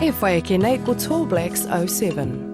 E whai ke nei ko Tall Blacks 07.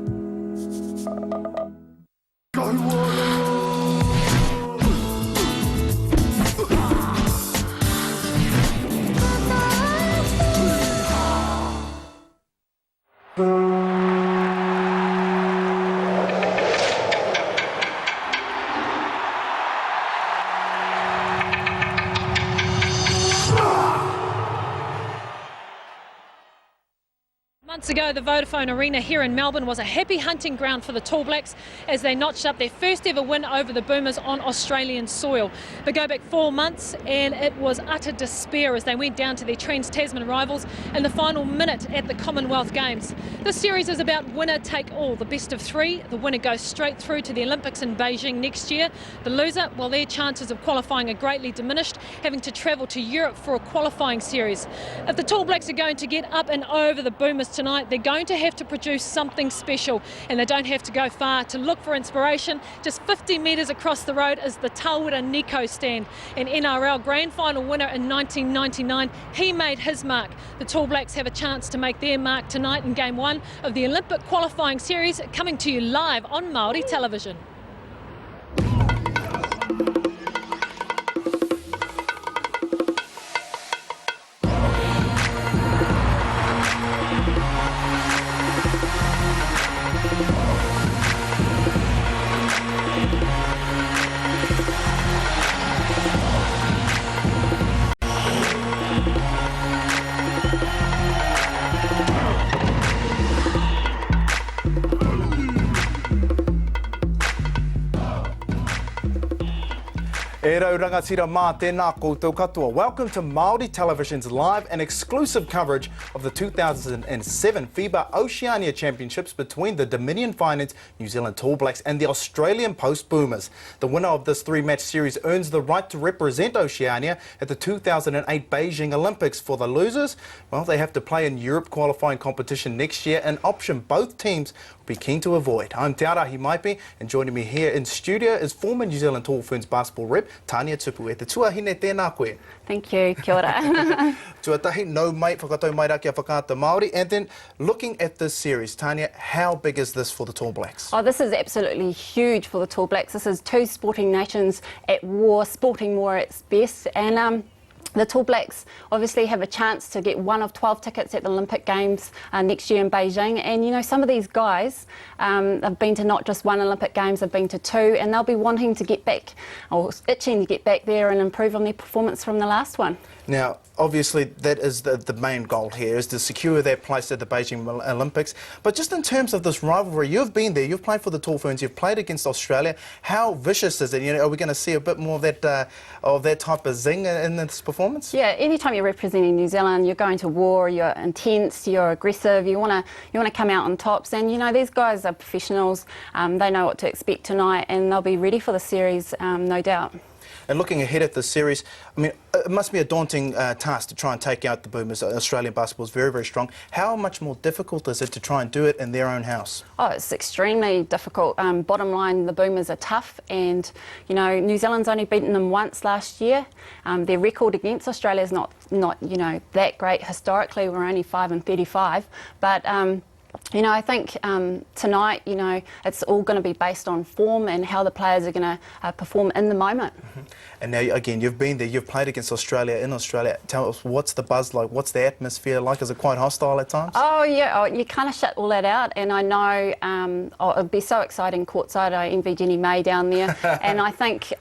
Months ago, the Vodafone Arena here in Melbourne was a happy hunting ground for the Tall Blacks as they notched up their first ever win over the Boomers on Australian soil. But go back 4 months and it was utter despair as they went down to their Trans-Tasman rivals in the final minute at the Commonwealth Games. This series is about winner take all, the best of 3. The winner goes straight through to the Olympics in Beijing next year. The loser, well, their chances of qualifying are greatly diminished, having to travel to Europe for a qualifying series. If the Tall Blacks are going to get up and over the Boomers tonight, they're going to have to produce something special, and they don't have to go far to look for inspiration. Just 50 metres across the road is the Tawera Nico stand, an NRL Grand Final winner in 1999. He made his mark. The Tall Blacks have a chance to make their mark tonight in Game 1 of the Olympic qualifying series, coming to you live on Māori television. E rau rangatira mā tēnā koutou katoa. Welcome to Māori Television's live and exclusive coverage of the 2007 FIBA Oceania Championships between the Dominion Finance New Zealand Tall Blacks and the Australian Post Boomers. The winner of this 3-match series earns the right to represent Oceania at the 2008 Beijing Olympics. For the losers, well, they have to play in Europe qualifying competition next year, an option both teams will be keen to avoid. I'm Te Arahi Maipi, and joining me here in studio is former New Zealand Tall Ferns basketball rep Tania Tupu. E te tuahine tēnā koe. Thank you, kia ora. Tuatahi, no mate, whakatau mai rā kia whakaata Māori. And then looking at this series, Tania, how big is this for the Tall Blacks? Oh, this is absolutely huge for the Tall Blacks. This is 2 sporting nations at war, sporting war at its best. And the Tall Blacks obviously have a chance to get 1 of 12 tickets at the Olympic Games next year in Beijing. And, you know, some of these guys have been to not just 1 Olympic Games, they've been to 2, and they'll be wanting to get back, or itching to get back there and improve on their performance from the last one. Now, obviously, that is the main goal here, is to secure their place at the Beijing Olympics. But just in terms of this rivalry, you've been there, you've played for the Tall Ferns, you've played against Australia. How vicious is it? You know, are we going to see a bit more of that type of zing in this performance? Yeah, anytime you're representing New Zealand, you're going to war, you're intense, you're aggressive, you want to come out on tops. And, you know, these guys are professionals, they know what to expect tonight, and they'll be ready for the series, no doubt. And looking ahead at this series, I mean, it must be a daunting task to try and take out the Boomers. Australian basketball is very, very strong. How much more difficult is it to try and do it in their own house? Oh, it's extremely difficult. Bottom line, the Boomers are tough, and, you know, New Zealand's only beaten them once last year. Their record against Australia is not you know, that great historically. We're only 5-35, but you know, I think tonight, you know, it's all going to be based on form and how the players are going to perform in the moment. Mm-hmm. And now, again, you've been there, you've played against Australia in Australia. Tell us, what's the buzz like? What's the atmosphere like? Is it quite hostile at times? Oh, yeah, you kind of shut all that out. And I know it'd be so exciting courtside. I envy Jenny May down there. And I think,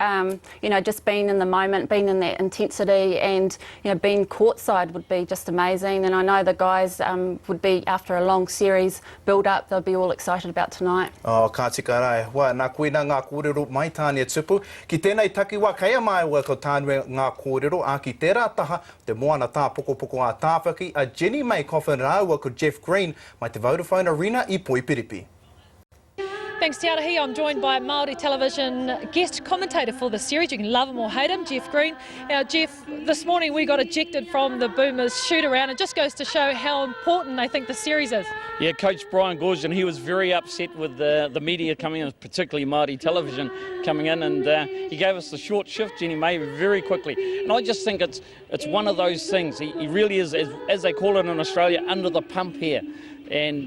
you know, just being in the moment, being in that intensity and, you know, being courtside would be just amazing. And I know the guys would be, after a long series build up, they'll be all excited about tonight. Oh, ka tika rai. Wa, nā koe nā ngā kōrero mai Tania Tupu. Ki tēnei takiwa kaya mai wa ko tānua ngā kōrero, a ki tērā taha, te moana tā poko a tāwhaki, a Jenny May Coffin rāua ko Jeff Green, mai te Vodafone Arena I Poipiripi. Thanks, Te Arahi. I'm joined by Māori television guest commentator for the series. You can love him or hate him, Jeff Green. Now, Jeff, this morning we got ejected from the Boomers shoot-around. It just goes to show how important they think the series is. Yeah, Coach Brian Goorjian, he was very upset with the media coming in, particularly Māori television coming in, and he gave us the short shift, Jenny May, very quickly. And I just think it's one of those things. He really is, as they call it in Australia, under the pump here. And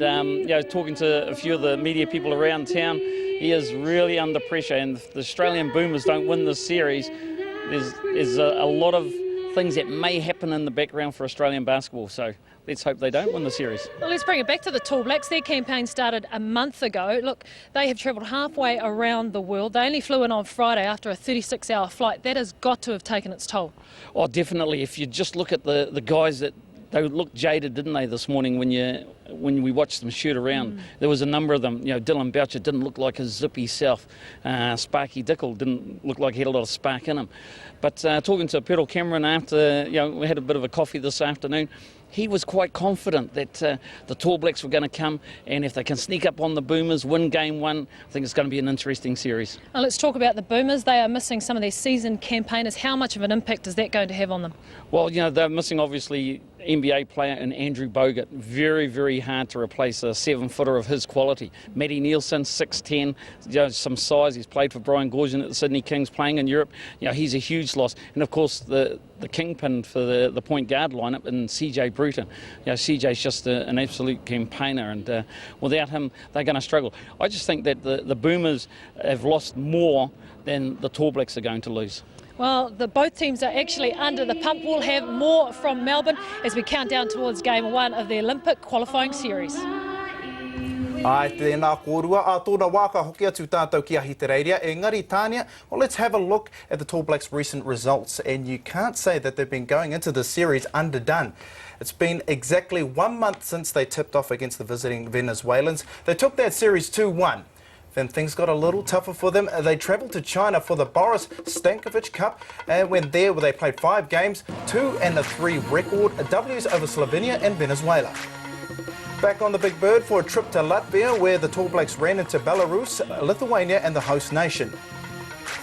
talking to a few of the media people around town, he is really under pressure. And if the Australian Boomers don't win this series, there's a lot of things that may happen in the background for Australian basketball. So let's hope they don't win the series. Well, let's bring it back to the Tall Blacks. Their campaign started a month ago. Look, they have travelled halfway around the world. They only flew in on Friday after a 36-hour flight. That has got to have taken its toll. Oh, definitely. If you just look at the guys that they looked jaded, didn't they, this morning when we watched them shoot around. There was a number of them. Dylan Boucher didn't look like his zippy self. Sparky Dickel didn't look like he had a lot of spark in him. But talking to Pearl Cameron after, we had a bit of a coffee this afternoon, he was quite confident that the Tall Blacks were going to come, and if they can sneak up on the Boomers, win game one, I think it's going to be an interesting series. Now let's talk about the Boomers. They are missing some of their seasoned campaigners. How much of an impact is that going to have on them? Well, they're missing obviously NBA player and Andrew Bogut. Very, very hard to replace a 7-footer of his quality. Matty Nielsen, 6'10", some size. He's played for Brian Goorjian at the Sydney Kings, playing in Europe. He's a huge loss. And of course, the kingpin for the point guard lineup in CJ Bruton. CJ's just an absolute campaigner, and without him, they're going to struggle. I just think that the Boomers have lost more than the Tall Blacks are going to lose. Well, both teams are actually under the pump. We'll have more from Melbourne as we count down towards game one of the Olympic qualifying series. Ai, tēnā kōrua, a tōna wāka hoki atu tātou ki ahi te reiria. Engari, Tania, well, let's have a look at the Tall Blacks' recent results. And you can't say that they've been going into the series underdone. It's been exactly 1 month since they tipped off against the visiting Venezuelans. They took that series 2-1. Then things got a little tougher for them. They travelled to China for the Boris Stankovic Cup, and when there they played 5 games, 2 and a 3 record, W's over Slovenia and Venezuela. Back on the Big Bird for a trip to Latvia, where the Tall Blacks ran into Belarus, Lithuania and the host nation.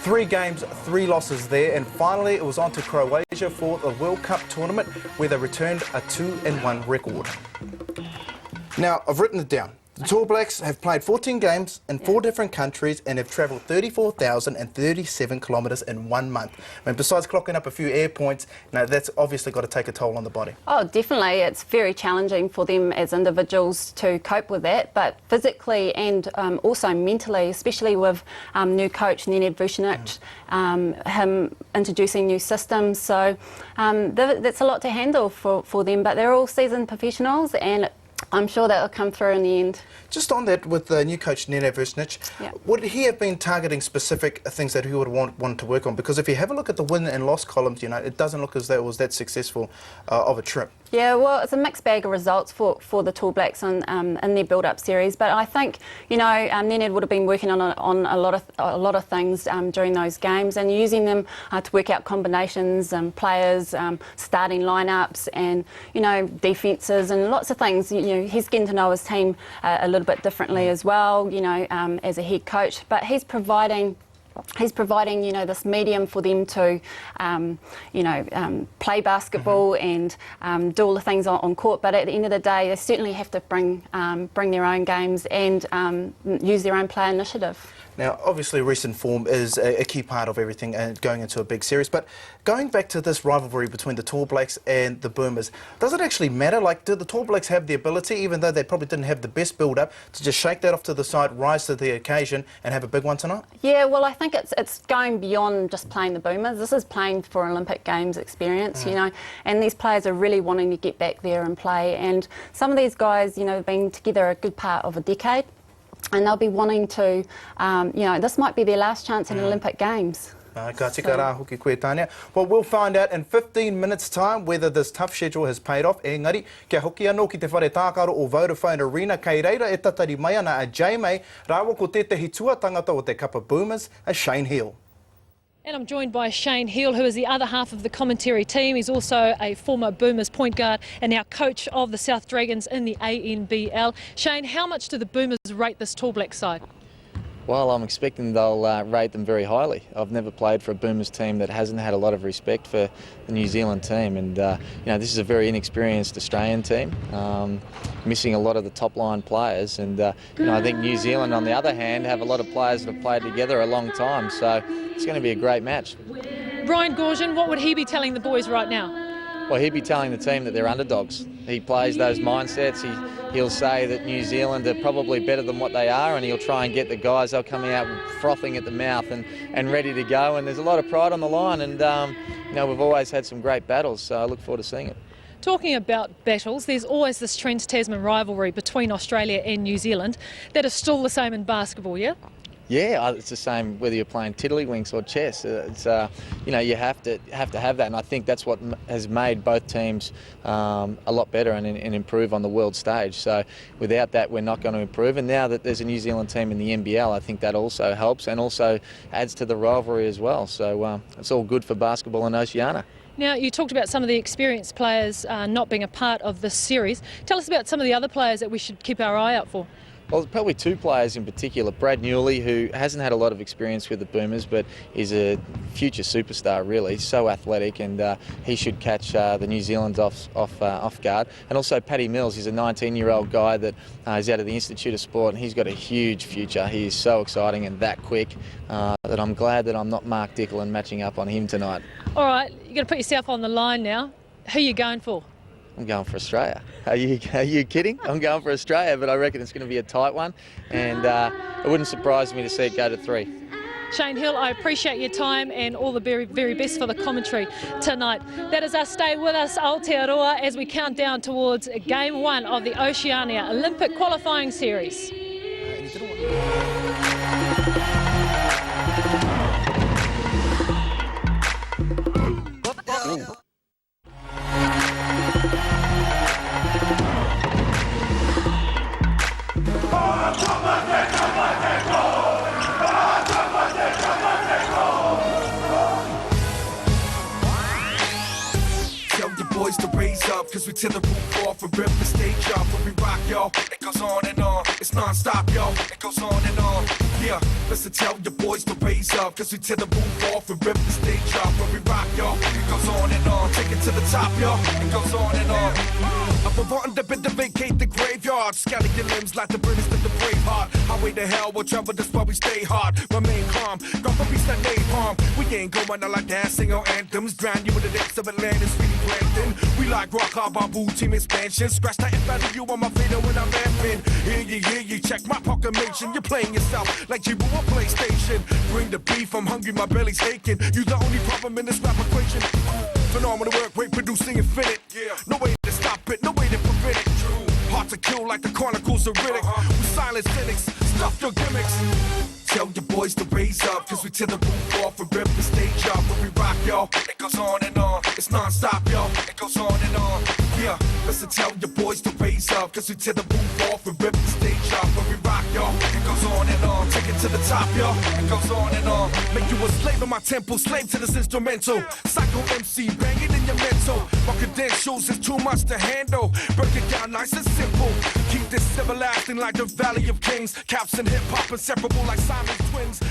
3 games, 3 losses there, and finally it was on to Croatia for the World Cup tournament, where they returned a 2-1 record. Now, I've written it down. The Tall Blacks have played 14 games in 4 different countries and have travelled 34,037 kilometres in 1 month. I mean, besides clocking up a few air points, that's obviously got to take a toll on the body. Oh, definitely. It's very challenging for them as individuals to cope with that, but physically and also mentally, especially with new coach Nenad Vucinic, him introducing new systems. So that's a lot to handle for them, but they're all seasoned professionals, and I'm sure that will come through in the end. Just on that, with the new coach Nenad Vucinic, would he have been targeting specific things that he would want to work on? Because if you have a look at the win and loss columns, it doesn't look as though it was that successful of a trip. Yeah, well, it's a mixed bag of results for the Tall Blacks in their build-up series. But I think Nenad would have been working on a lot of things during those games, and using them to work out combinations, players, starting lineups, and defences, and lots of things. He's getting to know his team a little bit differently as well. As a head coach, but he's providing this medium for them to play basketball and do all the things on court, but at the end of the day they certainly have to bring their own games and use their own player initiative. Now, obviously, recent form is a key part of everything and going into a big series. But going back to this rivalry between the Tall Blacks and the Boomers, does it actually matter? Like, do the Tall Blacks have the ability, even though they probably didn't have the best build-up, to just shake that off to the side, rise to the occasion, and have a big one tonight? Yeah, well, I think it's going beyond just playing the Boomers. This is playing for Olympic Games experience, and these players are really wanting to get back there and play. And some of these guys, have been together a good part of a decade. And they'll be wanting to, this might be their last chance in Olympic Games. Ka tika rā hoki koe, Tania. Well, we'll find out in 15 minutes' time whether this tough schedule has paid off. Engari, kia hoki anō ki te whare tākaro o Vodafone Arena, kei reira e tatari mai ana a Jamie, rāua ko tētahi tuatangata o te Kapa Boomers, a Shane Hill. And I'm joined by Shane Hill, who is the other half of the commentary team. He's also a former Boomers point guard and now coach of the South Dragons in the ANBL. Shane, how much do the Boomers rate this Tall Black side? Well, I'm expecting they'll rate them very highly. I've never played for a Boomers team that hasn't had a lot of respect for the New Zealand team, and this is a very inexperienced Australian team, missing a lot of the top-line players, and I think New Zealand, on the other hand, have a lot of players that have played together a long time, so it's going to be a great match. Brian Goorjian, what would he be telling the boys right now? Well, he'd be telling the team that they're underdogs. He plays those mindsets. He'll say that New Zealand are probably better than what they are, and he'll try and get the guys, they'll come out frothing at the mouth and ready to go, and there's a lot of pride on the line, and we've always had some great battles, so I look forward to seeing it. Talking about battles, there's always this Trans-Tasman rivalry between Australia and New Zealand that is still the same in basketball, yeah? Yeah, it's the same whether you're playing tiddlywinks or chess. It's you have to have that, and I think that's what has made both teams a lot better and improve on the world stage. So without that, we're not going to improve. And now that there's a New Zealand team in the NBL, I think that also helps and also adds to the rivalry as well. So it's all good for basketball in Oceania. Now, you talked about some of the experienced players not being a part of this series. Tell us about some of the other players that we should keep our eye out for. Well, there's probably two players in particular. Brad Newley, who hasn't had a lot of experience with the Boomers, but is a future superstar, really. So athletic, and he should catch the New Zealanders off guard. And also Paddy Mills, he's a 19-year-old guy that is out of the Institute of Sport, and he's got a huge future. He is so exciting and that quick that I'm glad that I'm not Mark Dicklin matching up on him tonight. All right, you're going to put yourself on the line now. Who are you going for? I'm going for Australia. Are you kidding? I'm going for Australia, but I reckon it's going to be a tight one, and it wouldn't surprise me to see it go to 3. Shane Hill, I appreciate your time and all the very, very best for the commentary tonight. That is us. Stay with us, Aotearoa, as we count down towards Game 1 of the Oceania Olympic Qualifying Series. Boys to raise up, cause we tear the roof off and rip the stage up. When we rock, y'all, it goes on and on. It's non-stop, y'all, it goes on and on. Yeah, listen, tell your boys to raise up, cause we tear the roof off and rip the stage up. When we rock, y'all, it goes on and on. Take it to the top, y'all, it goes on and on. Up above on the bed to vacate the graveyard. Scatter your limbs like the British did the Braveheart. Highway to hell, we'll travel, that's why we stay hard. Remain calm, go for peace, that napalm. We ain't going out like that, sing our anthems. Drown you with the depths of Atlantis, really Plankton. We like rock, our bamboo team expansion. Scratch that F out of you on my fader when I'm vamping. Hear you, check my proclamation. You're playing yourself like you were a PlayStation. Bring the beef, I'm hungry, my belly's aching. You the only problem in this rap equation. Phenomenal work rate, producing infinite. No way to stop it, no way to prevent it. Hard to kill like the Chronicles of Riddick. We silence cynics, stuff your gimmicks. Tell your boys to raise up, cause we tear the roof off and rip the stage up. When we rock, y'all, it goes on and on. It's non-stop, y'all, it goes on and on. Yeah, listen, tell your boys to raise up, cause we tear the roof off and rip the stage up. When we rock, y'all, it goes on and on. Take it to the top, y'all, it goes on and on. Make you a slave in my temple, slave to this instrumental. Psycho MC, bang it in your mental. My credentials is too much to handle. Break it down nice and simple. Keep this everlasting like the Valley of Kings. Caps and hip-hop inseparable like Simon's twins.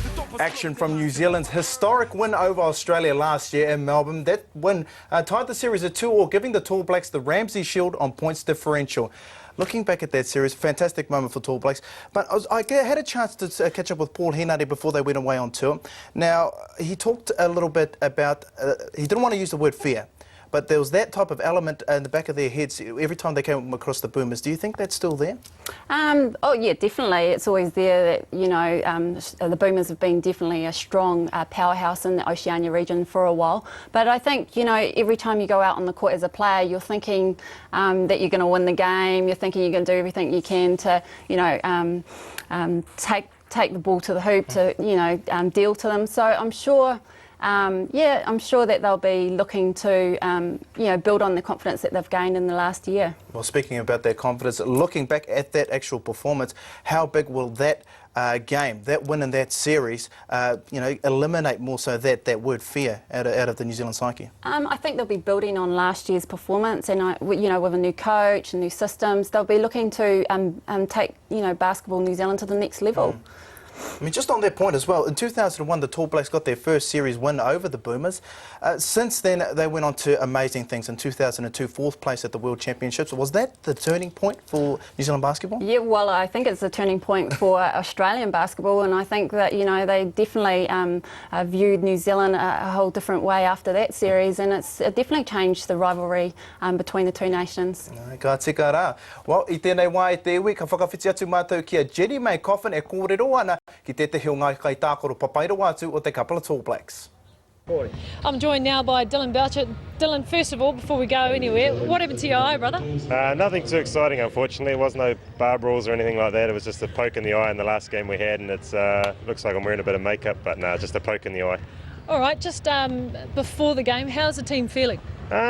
Action from New Zealand's historic win over Australia last year in Melbourne. That win tied the series at 2-2, giving the Tall Blacks the Ramsey Shield on points differential. Looking back at that series, fantastic moment for Tall Blacks. But I had a chance to catch up with Paul Henare before they went away on tour. Now, he talked a little bit about, he didn't want to use the word fear, but there was that type of element in the back of their heads every time they came across the Boomers. Do you think that's still there? Oh yeah, definitely. It's always there that, the Boomers have been definitely a strong powerhouse in the Oceania region for a while. But I think, every time you go out on the court as a player, you're thinking that you're going to win the game. You're thinking you're going to do everything you can to, take the ball to the hoop to, deal to them. So I'm sure. I'm sure that they'll be looking to, build on the confidence that they've gained in the last year. Well, speaking about their confidence, looking back at that actual performance, how big will that game, that win in that series, eliminate more so that word fear out of the New Zealand psyche? I think they'll be building on last year's performance, and with a new coach and new systems, they'll be looking to take basketball New Zealand to the next level. I mean, just on that point as well, in 2001, the Tall Blacks got their first series win over the Boomers. Since then, they went on to amazing things. In 2002, 4th place at the World Championships. Was that the turning point for New Zealand basketball? Yeah, well, I think it's a turning point for Australian basketball, and I think that, you know, they definitely viewed New Zealand a whole different way after that series, and it definitely changed the rivalry between the two nations. Ka tika rā. Well, I tēnei wā e te iwi, ka whakawhiti atu mātou kia Jenny May Coffin e kōrero ana ki te te heo ngai kai tākoro papairo atu o te kapala Tall Blacks. I'm joined now by Dylan Boucher. Dylan, first of all, before we go anywhere, what happened to your eye, brother? Nothing too exciting, unfortunately. It wasn't no bar brawls or anything like that. It was just a poke in the eye in the last game we had, and it looks like I'm wearing a bit of makeup, but no, just a poke in the eye. All right, just before the game, how's the team feeling?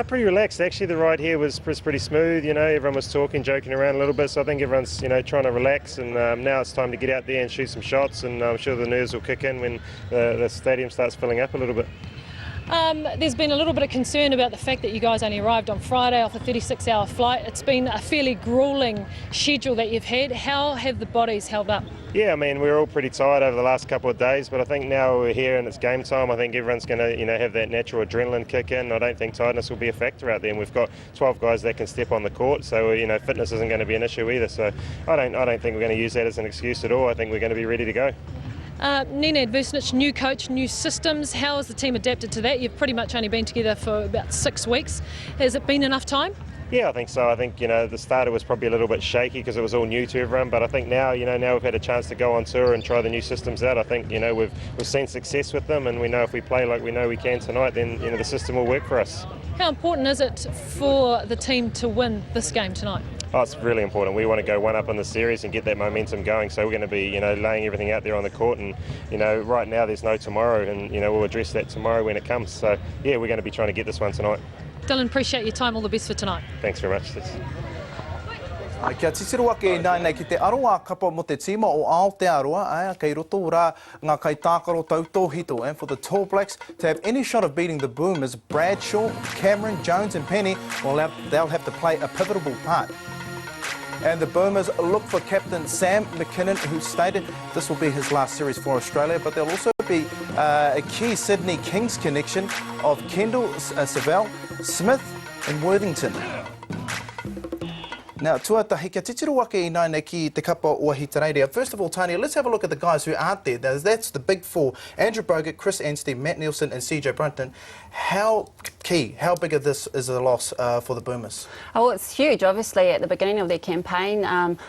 Pretty relaxed, actually. The ride here was pretty smooth. You know, everyone was talking, joking around a little bit, so I think everyone's, you know, trying to relax, and now it's time to get out there and shoot some shots, and I'm sure the nerves will kick in when the stadium starts filling up a little bit. There's been a little bit of concern about the fact that you guys only arrived on Friday off a 36-hour flight. It's been a fairly gruelling schedule that you've had. How have the bodies held up? Yeah, I mean, we were all pretty tired over the last couple of days, but I think now we're here and it's game time. I think everyone's going to, you know, have that natural adrenaline kick in. I don't think tiredness will be a factor out there, and we've got 12 guys that can step on the court, so, you know, fitness isn't going to be an issue either. So I don't think we're going to use that as an excuse at all. I think we're going to be ready to go. Nenad Vucinic, new coach, new systems. How has the team adapted to that? You've pretty much only been together for about 6 weeks. Has it been enough time? Yeah, I think so. I think, you know, the starter was probably a little bit shaky because it was all new to everyone, but I think now, you know, now we've had a chance to go on tour and try the new systems out. I think, you know, we've seen success with them, and we know if we play like we know we can tonight, then, you know, the system will work for us. How important is it for the team to win this game tonight? Oh, it's really important. We want to go one up in the series and get that momentum going, so we're going to be, you know, laying everything out there on the court, and, you know, right now there's no tomorrow, and, you know, we'll address that tomorrow when it comes. So, yeah, we're going to be trying to get this one tonight. Dylan, appreciate your time. All the best for tonight. Thanks very much. Kia titiro ake nei ki te aroa kapa mo te tima o Aotearoa, kei roto rā ngā kai tākaro tautō hito. And for the Tall Blacks to have any shot of beating the Boomers, Bradshaw, Cameron, Jones and Penny, well, they'll have to play a pivotal part. And the Boomers look for captain Sam McKinnon, who stated this will be his last series for Australia, but there'll also be a key Sydney Kings connection of Kendall, Savell, Smith and Worthington. Now, tuatahi, kia titiro ake I nei ki te kapa o Hitareiria. First of all, Tania, let's have a look at the guys who aren't there. That's the big four: Andrew Bogut, Chris Anstey, Matt Nielsen and CJ Brunton. How big of this is a loss for the Boomers? Oh, it's huge. Obviously, at the beginning of their campaign,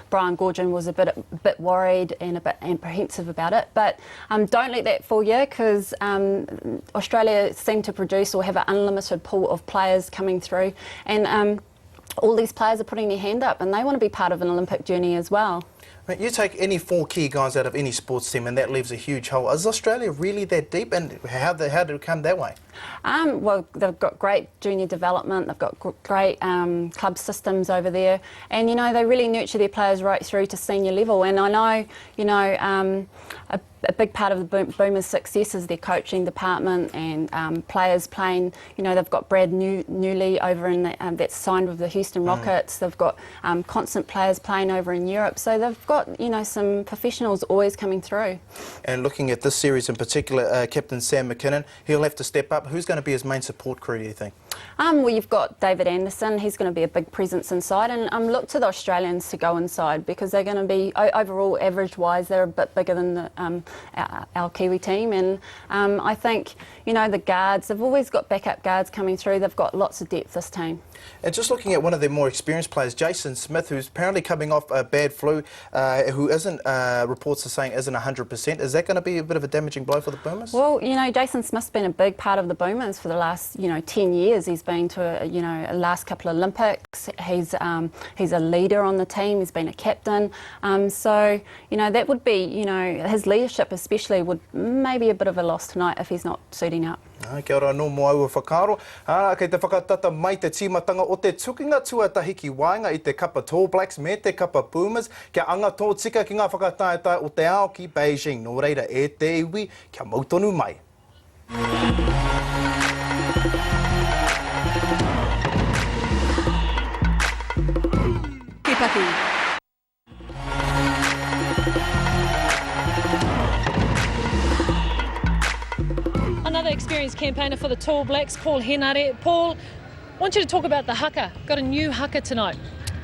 Brian Goorjian was a bit worried and a bit apprehensive about it. But don't let that fool you, because Australia seem to produce or have an unlimited pool of players coming through, and all these players are putting their hand up and they want to be part of an Olympic journey as well. You take any four key guys out of any sports team and that leaves a huge hole. Is Australia really that deep, and how did it come that way? Well, they've got great junior development, they've got great club systems over there, and, you know, they really nurture their players right through to senior level. And I know, you know, a big part of the Boomers' success is their coaching department and players playing. You know, they've got Brad Newley over in that's signed with the Houston Rockets. They've got constant players playing over in Europe. So they've got, you know, some professionals always coming through. And looking at this series in particular, Captain Sam McKinnon, he'll have to step up. Who's going to be his main support crew, do you think? Well, you've got David Anderson. He's going to be a big presence inside, and look to the Australians to go inside, because they're going to be, overall average-wise, they're a bit bigger than our Kiwi team. And I think, you know, the guards, they've always got backup guards coming through. They've got lots of depth, this team. And just looking at one of their more experienced players, Jason Smith, who's apparently coming off a bad flu, who isn't, reports are saying isn't 100%. Is that going to be a bit of a damaging blow for the Boomers? Well, you know, Jason Smith's been a big part of the Boomers for the last, you know, 10 years. He's been to, you know, last couple of Olympics. He's a leader on the team. He's been a captain. So, you know, that would be, you know, his leadership especially would maybe a bit of a loss tonight if he's not suiting up. Kia ora no mo au whakaro. Kei te whakatata mai te tīmatanga o te tukinga tuatahi ki wainga I te kapa Tall Blacks me te kapa Boomers. Kia anga tō tika ki ngā whakataetai o te ao ki Beijing. Nō reira e te iwi, kia mautonu mai. Ki paki. another experienced campaigner for the Tall Blacks, Paul Henare. Paul, I want you to talk about the haka. Got a new haka tonight.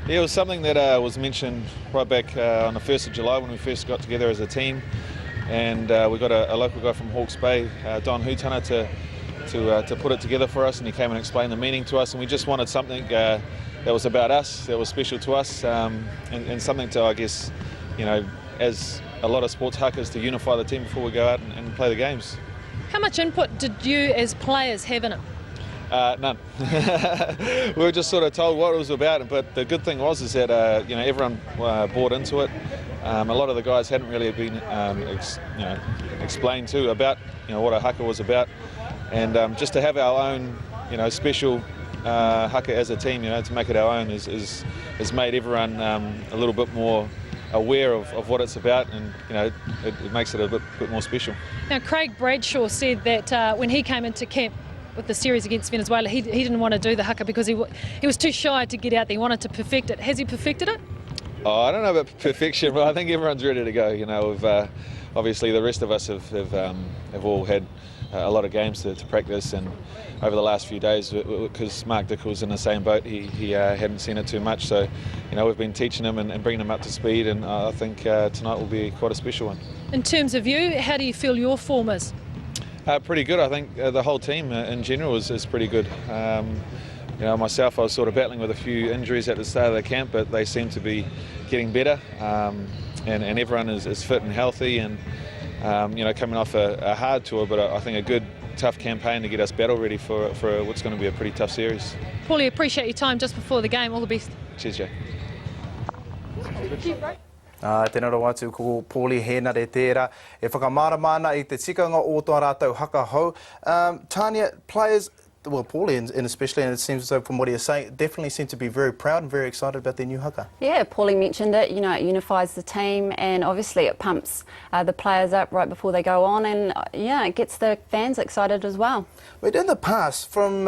Yeah, it was something that was mentioned right back on the 1st of July when we first got together as a team, and we got a local guy from Hawke's Bay, Don Hutana, to put it together for us, and he came and explained the meaning to us, and we just wanted something that was about us, that was special to us, and something to, I guess, you know, as a lot of sports hakas, to unify the team before we go out and play the games. How much input did you as players have in it? None. We were just sort of told what it was about, but the good thing was is that you know, everyone bought into it. A lot of the guys hadn't really been explained to about, you know, what a haka was about, and just to have our own, you know, special haka as a team, you know, to make it our own has made everyone a little bit more aware of what it's about, and you know, it makes it a bit more special. Now, Craig Bradshaw said that when he came into camp with the series against Venezuela, he didn't want to do the haka because he was too shy to get out there. He wanted to perfect it. Has he perfected it? Oh, I don't know about perfection, but I think everyone's ready to go. You know, obviously the rest of us have all had a lot of games to practice, and over the last few days, because Mark Dick was in the same boat, he hadn't seen it too much. So, you know, we've been teaching him and bringing him up to speed, and I think tonight will be quite a special one. In terms of you, how do you feel your form is? Pretty good. I think the whole team in general is pretty good. You know, myself, I was sort of battling with a few injuries at the start of the camp, but they seem to be getting better, and everyone is fit and healthy, and you know, coming off a hard tour, but I think a good, tough campaign to get us battle ready for what's going to be a pretty tough series. Paulie, appreciate your time just before the game. All the best. Cheers, Jay. Tēnā rau atu ko Paulie Henare tērā. E whakamaramana I te tikanga o tō rātou haka hou. Tania, players, well, Paulie and especially, and it seems as though from what he is saying, definitely seem to be very proud and very excited about their new haka. Yeah, Paulie mentioned it. You know, it unifies the team, and obviously it pumps the players up right before they go on, and yeah, it gets the fans excited as well. But in the past, from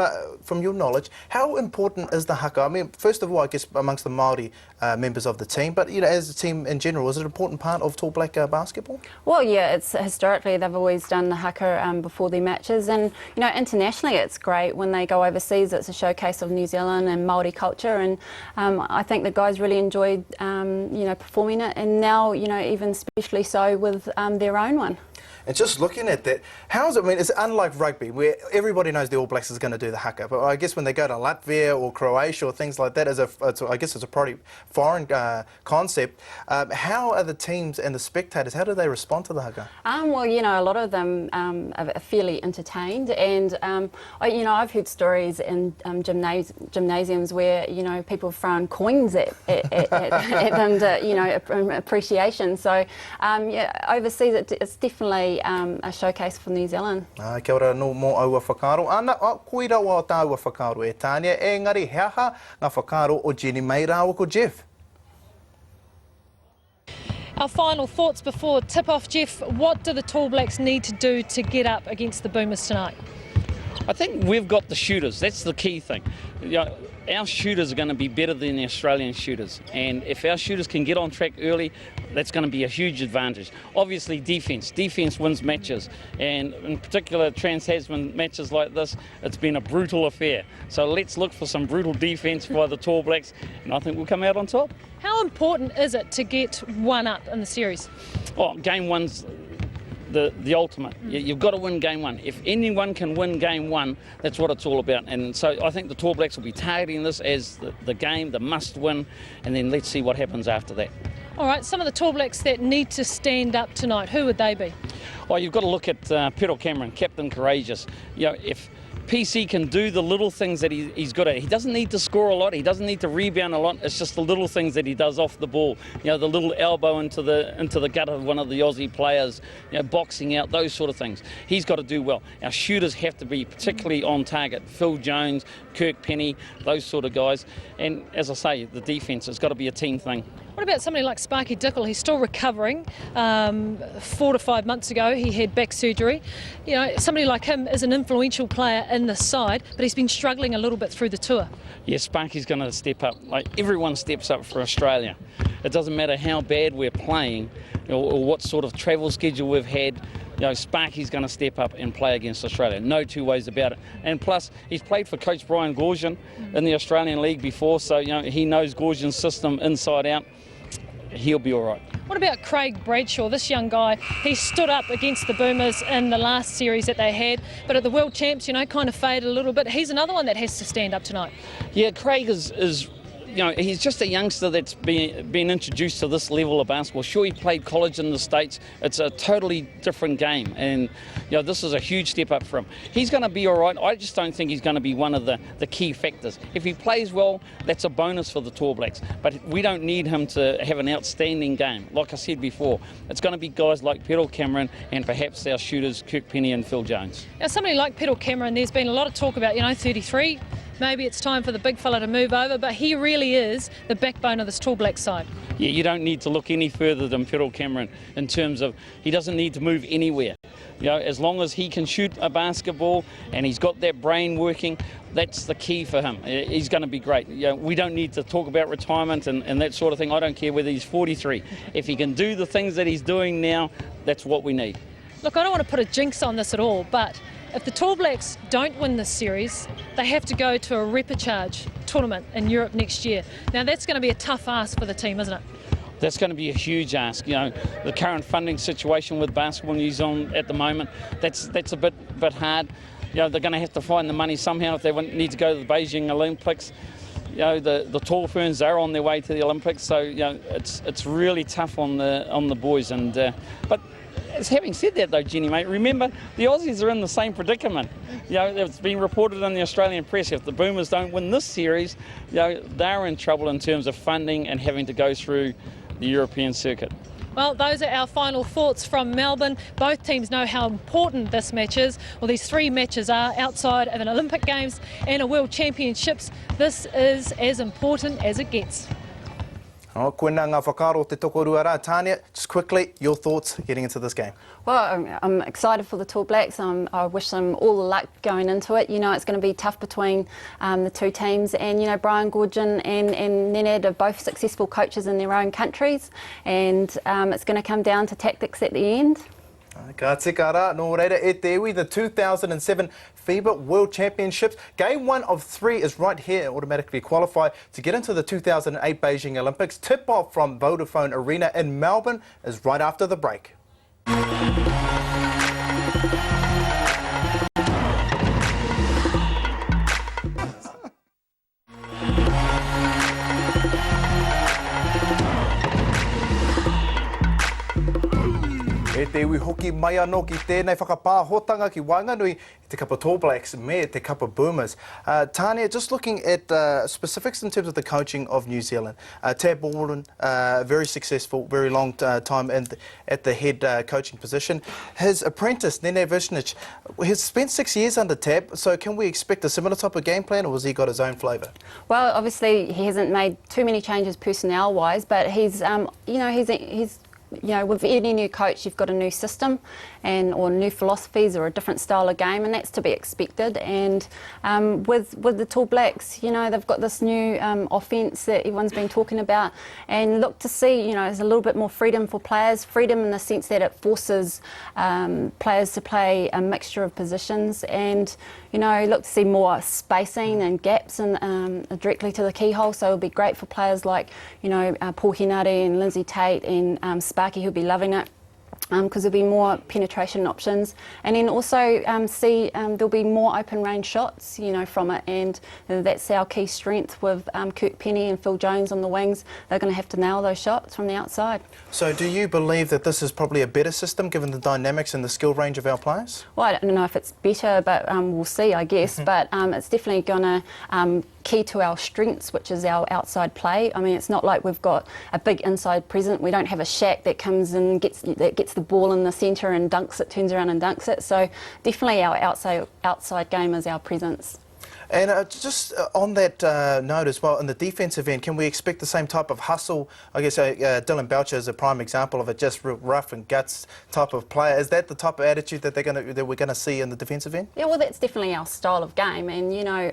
your knowledge, how important is the haka? I mean, first of all, I guess amongst the Māori members of the team, but you know, as a team in general, is it an important part of Tall Black basketball? Well, yeah, it's historically they've always done the haka before their matches, and you know, internationally it's great when they go overseas. It's a showcase of New Zealand and Māori culture, and I think the guys really enjoyed you know, performing it, and now, you know, even especially so with their own one. And just looking at that, how is it? I mean, it's unlike rugby, where everybody knows the All Blacks is going to do the haka. But I guess when they go to Latvia or Croatia or things like that, I guess it's a pretty foreign concept. How are the teams and the spectators? How do they respond to the haka? Well, you know, a lot of them are fairly entertained, and you know, I've heard stories in gymnasiums where, you know, people have thrown coins at them to, you know, appreciation. So yeah, overseas it's definitely a showcase for New Zealand. Kia ora no mō aua whakaro. Ana, koira wā tā aua whakaro e Tania, engari he aha ngā whakaro o Jenny mai rāua ko Jeff. Our final thoughts before tip-off, Jeff. What do the Tall Blacks need to do to get up against the Boomers tonight? I think we've got the shooters. That's the key thing. You know, our shooters are going to be better than the Australian shooters, and if our shooters can get on track early, that's going to be a huge advantage. Obviously, defence wins matches, and in particular Trans-Tasman matches like this, it's been a brutal affair. So let's look for some brutal defence by the Tall Blacks, and I think we'll come out on top. How important is it to get one up in the series? Oh, game one's the ultimate. You've got to win game one. If anyone can win game one, that's what it's all about. And so I think the Tall Blacks will be targeting this as the game, the must win, and then let's see what happens after that. All right, some of the Tall Blacks that need to stand up tonight, who would they be? Well, you've got to look at Pero Cameron, Captain Courageous. You know, if PC can do the little things that he's good at. He doesn't need to score a lot. He doesn't need to rebound a lot. It's just the little things that he does off the ball. You know, the little elbow into the gut of one of the Aussie players. You know, boxing out, those sort of things. He's got to do well. Our shooters have to be particularly on target. Phil Jones, Kirk Penny, those sort of guys. And as I say, the defence has got to be a team thing. What about somebody like Sparky Dickel? He's still recovering. 4 to 5 months ago, he had back surgery. You know, somebody like him is an influential player in the side, but he's been struggling a little bit through the tour. Yeah, Sparky's going to step up. Like everyone steps up for Australia. It doesn't matter how bad we're playing or what sort of travel schedule we've had. Sparky's going to step up and play against Australia. No two ways about it. And plus, he's played for Coach Brian Goorjian in the Australian League before, so he knows Goorjian's system inside out. He'll be all right. What about Craig Bradshaw, this young guy? He stood up against the Boomers in the last series that they had, but at the World Champs, kind of faded a little bit. He's another one that has to stand up tonight. Yeah, Craig is he's just a youngster that's been introduced to this level of basketball. Sure, he played college in the States. It's a totally different game, and this is a huge step up for him. He's going to be all right. I just don't think he's going to be one of the key factors. If he plays well, that's a bonus for the Tall Blacks, but we don't need him to have an outstanding game. Like I said before, it's going to be guys like Petal Cameron and perhaps our shooters Kirk Penny and Phil Jones. Now, somebody like Petal Cameron, there's been a lot of talk about, 33. Maybe it's time for the big fella to move over, but he really is the backbone of this Tall Black side. Yeah, you don't need to look any further than Petal Cameron in terms of he doesn't need to move anywhere. As long as he can shoot a basketball and he's got that brain working, that's the key for him. He's going to be great. We don't need to talk about retirement and that sort of thing. I don't care whether he's 43. If he can do the things that he's doing now, that's what we need. Look, I don't want to put a jinx on this at all, but if the Tall Blacks don't win this series, they have to go to a repechage tournament in Europe next year. Now, that's going to be a tough ask for the team, isn't it? That's going to be a huge ask. The current funding situation with Basketball New Zealand at the moment, that's a bit hard. They're going to have to find the money somehow if they need to go to the Beijing Olympics. The tall ferns are on their way to the Olympics, so it's really tough on the boys. But having said that, though, Jenny, mate, remember the Aussies are in the same predicament. It's been reported in the Australian press. If the Boomers don't win this series, they're in trouble in terms of funding and having to go through the European circuit. Well, those are our final thoughts from Melbourne. Both teams know how important this match is. Well, these three matches are outside of an Olympic Games and a World Championships. This is as important as it gets. Koe nā ngā whakaro te tokorua rā. Tania, just quickly, your thoughts getting into this game? Well, I'm excited for the Tall Blacks. I wish them all the luck going into it. It's going to be tough between the two teams. And, Brian Goorjian and Nenad are both successful coaches in their own countries. And it's going to come down to tactics at the end. Ka tika rā, nō reira e te iwi, the 2007 FIBA World Championships. Game 1 of 3 is right here, automatically qualify to get into the 2008 Beijing Olympics. Tip-off from Vodafone Arena in Melbourne is right after the break. E te iwi hoki mai anō ki tēnei whakapāhotanga ki Wainganui, te kapa Tall Blacks me te kapa Boomers. Tania, just looking at specifics in terms of the coaching of New Zealand. Tab Baldwin, very successful, very long time at the head coaching position. His apprentice, Nene Vishnich, has spent 6 years under Tab, so can we expect a similar type of game plan, or has he got his own flavour? Well, obviously he hasn't made too many changes personnel-wise, but he's with any new coach, you've got a new system or new philosophies or a different style of game, and that's to be expected. And with the Tall Blacks, they've got this new offence that everyone's been talking about, and look to see, there's a little bit more freedom for players, freedom in the sense that it forces players to play a mixture of positions, and look to see more spacing and gaps directly to the keyhole. So it'll be great for players like Paul Hinari and Lindsay Tate and Sparky, who'll be loving it. Because there'll be more penetration options, and then also there'll be more open range shots, from it, and that's our key strength with Kirk Penny and Phil Jones on the wings. They're going to have to nail those shots from the outside. So do you believe that this is probably a better system given the dynamics and the skill range of our players? Well, I don't know if it's better, but we'll see, I guess. But it's definitely going to key to our strengths, which is our outside play. I mean, it's not like we've got a big inside presence. We don't have a Shaq that comes and gets the ball in the centre and dunks it, turns around and dunks it. So definitely our outside game is our presence. And just on that note as well, in the defensive end, can we expect the same type of hustle? I guess Dylan Belcher is a prime example of it, just rough and guts type of player. Is that the type of attitude that we're going to see in the defensive end? Yeah, well, that's definitely our style of game, and you know,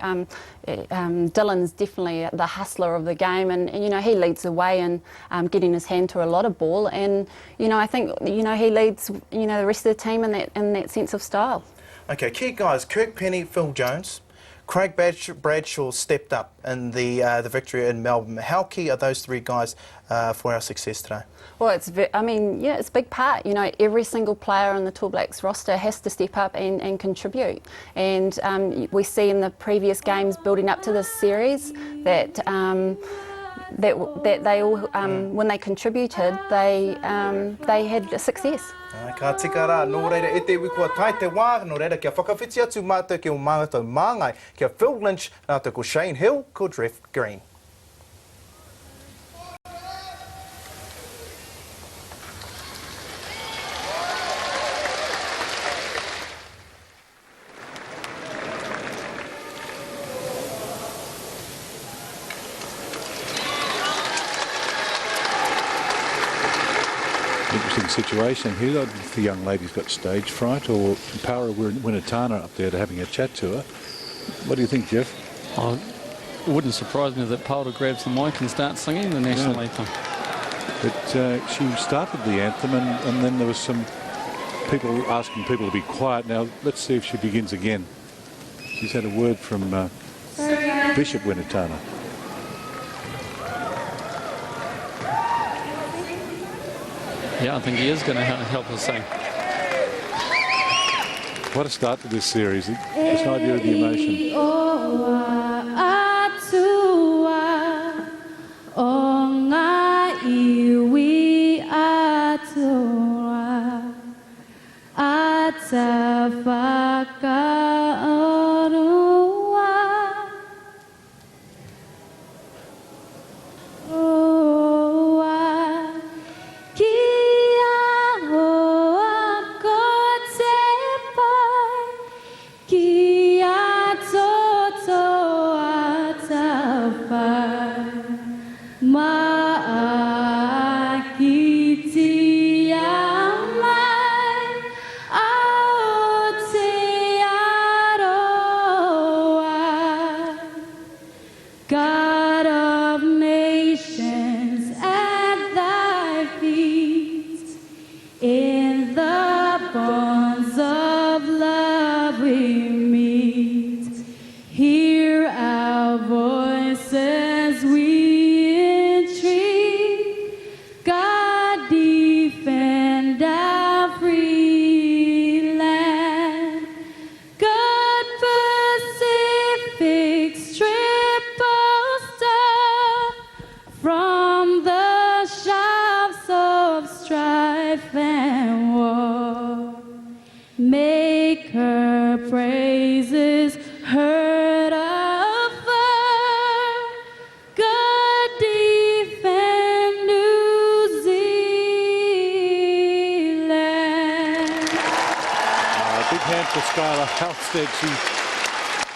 Dylan's definitely the hustler of the game, and you know, he leads the way in getting his hand to a lot of ball, and you know, I think you know he leads the rest of the team in that sense of style. Okay, key guys: Kirk Penny, Phil Jones. Craig Bradshaw stepped up in the victory in Melbourne. How key are those three guys for our success today? Well, it's a big part. You know, every single player on the Tall Blacks roster has to step up and contribute. And we see in the previous games building up to this series that that they all, when they contributed, they had success. Ka tika rā, nō reira e te wikua tai te wā, nō reira kia whakawhiti atu mātou ki o mātou māngai, kia Phil Lynch, nātou ko Shane Hill, ko Dreff Green. Interesting situation here. I don't know if the young lady's got stage fright, or Para Winatana up there to having a chat to her. What do you think, Jeff? It wouldn't surprise me that Paula grabs the mic and starts singing the national anthem. But she started the anthem, and then there was some people asking people to be quiet. Now let's see if she begins again. She's had a word from Bishop Winatana. Yeah, I think he is going to help us sing. What a start to this series. Just an idea of the emotion. God of nations at thy feet, in the bonds of love we meet. Hear our voices we entreat. God defend our free land. God Pacific's triple star, from the shafts of strife and war, make her praises heard afar. God defend New Zealand. A big hand for Skylar Halstead.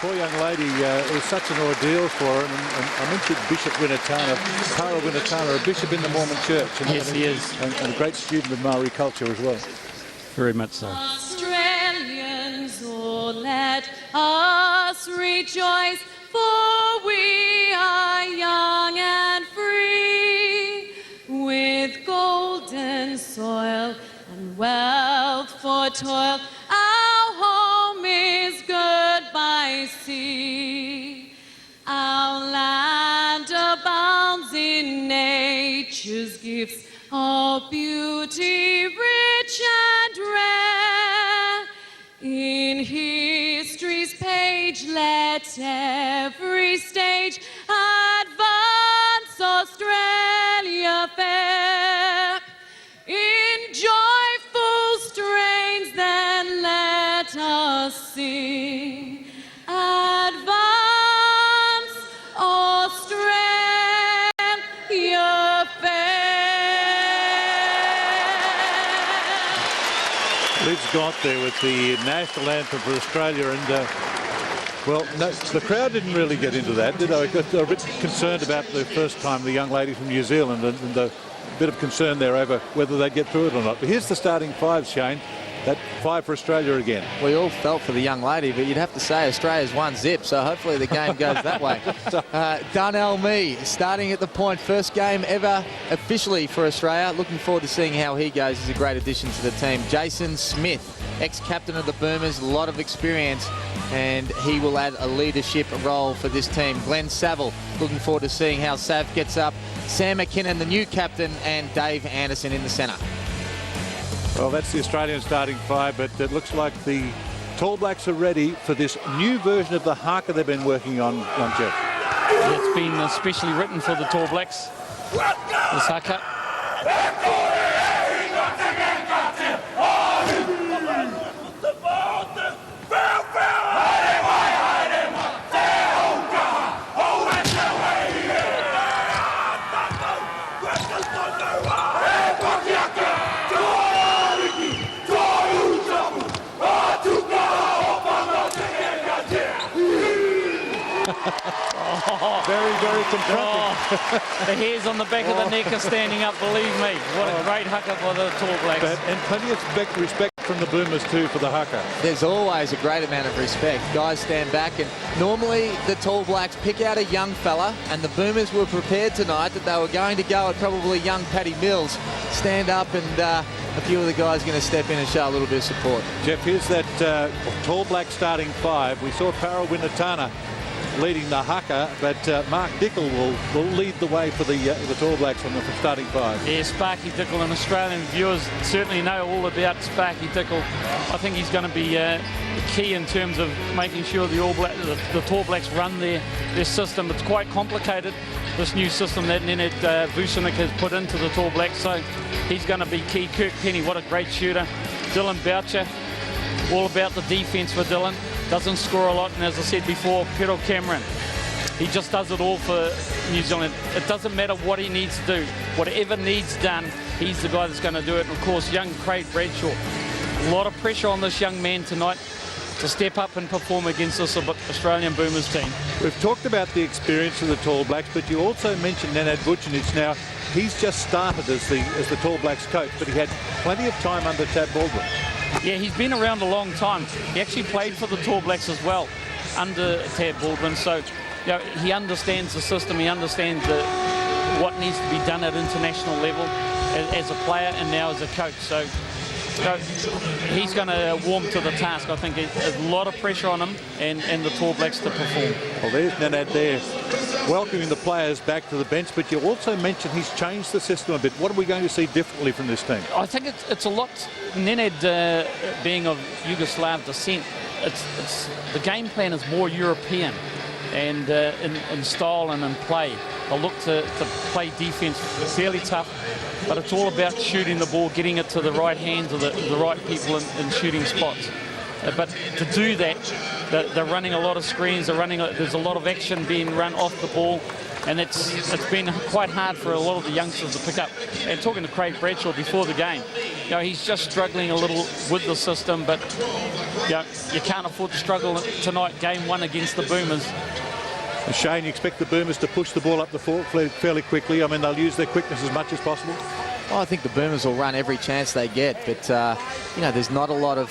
Poor young lady, it was such an ordeal for her. And I mentioned Bishop Winatana, Para Winatana, a bishop in the Mormon Church. And Yes, he is. And a great student of Maori culture as well. Very much so. Australians, oh, let us rejoice, for we are young and free, with golden soil and wealth for toil. Our home is good by sea. Our land abounds in nature's gifts of beauty, rich and rare. In history's page, let every stage advance Australia fair. In joyful strains, then let us sing. Advance Australia fair. Liz got there with the national anthem for Australia, and Well, no, the crowd didn't really get into that, did they? They were a bit concerned about the first time, the young lady from New Zealand, and the bit of concern there over whether they'd get through it or not. But here's the starting five, Shane. That 5 for Australia again. We all felt for the young lady, but you'd have to say Australia's 1-0, so hopefully the game goes that way. Darnell Mee starting at the point. First game ever officially for Australia. Looking forward to seeing how he goes. He's a great addition to the team. Jason Smith, ex-captain of the Boomers, a lot of experience, and he will add a leadership role for this team. Glenn Saville, looking forward to seeing how Sav gets up. Sam McKinnon, the new captain, and Dave Anderson in the centre. Well, that's the Australian starting five, but it looks like the Tall Blacks are ready for this new version of the haka they've been working on, Jeff. It's been specially written for the Tall Blacks, this haka. Very, very confronting. The hairs on the back of the neck are standing up, believe me. What a great haka for the Tall Blacks. And plenty of respect from the Boomers too for the haka. There's always a great amount of respect. Guys stand back, and normally the Tall Blacks pick out a young fella, and the Boomers were prepared tonight that they were going to go at probably young Paddy Mills. Stand up, and a few of the guys are going to step in and show a little bit of support. Jeff, here's that Tall Black starting five. We saw Para Winatana leading the haka, but Mark Dickel will lead the way for the Tall Blacks on the starting five. Yeah, Sparky Dickel, and Australian viewers certainly know all about Sparky Dickel. I think he's going to be key in terms of making sure the Tall Blacks run their system. It's quite complicated, this new system that Nenad Vucinic has put into the Tall Blacks, so he's going to be key. Kirk Penny, what a great shooter. Dylan Boucher, all about the defence for Dylan. Doesn't score a lot, and as I said before, Pero Cameron, he just does it all for New Zealand. It doesn't matter what he needs to do. Whatever needs done, he's the guy that's going to do it. And of course, young Craig Bradshaw. A lot of pressure on this young man tonight to step up and perform against this Australian Boomers team. We've talked about the experience of the Tall Blacks, but you also mentioned Nenad Vucinic. Now, he's just started as the Tall Blacks coach, but he had plenty of time under Tad Baldwin. Yeah, he's been around a long time. He actually played for the Tall Blacks as well under Tad Baldwin, so he understands the system. He understands what needs to be done at international level as a player and now as a coach. So he's going to warm to the task. I think there's a lot of pressure on him and the Tall Blacks to perform. Well, there's Nenad there welcoming the players back to the bench, but you also mentioned he's changed the system a bit. What are we going to see differently from this team? I think it's a lot. Nenad being of Yugoslav descent, it's the game plan is more European and in style and in play. They'll look to play defence fairly tough, but it's all about shooting the ball, getting it to the right hands of the right people in shooting spots. But to do that, they're running a lot of screens. There's a lot of action being run off the ball, and it's been quite hard for a lot of the youngsters to pick up. And talking to Craig Bradshaw before the game, he's just struggling a little with the system, but you can't afford to struggle tonight, game one against the Boomers. Shane, you expect the Boomers to push the ball up the court fairly quickly? I mean, they'll use their quickness as much as possible. Well, I think the Boomers will run every chance they get, but there's not a lot of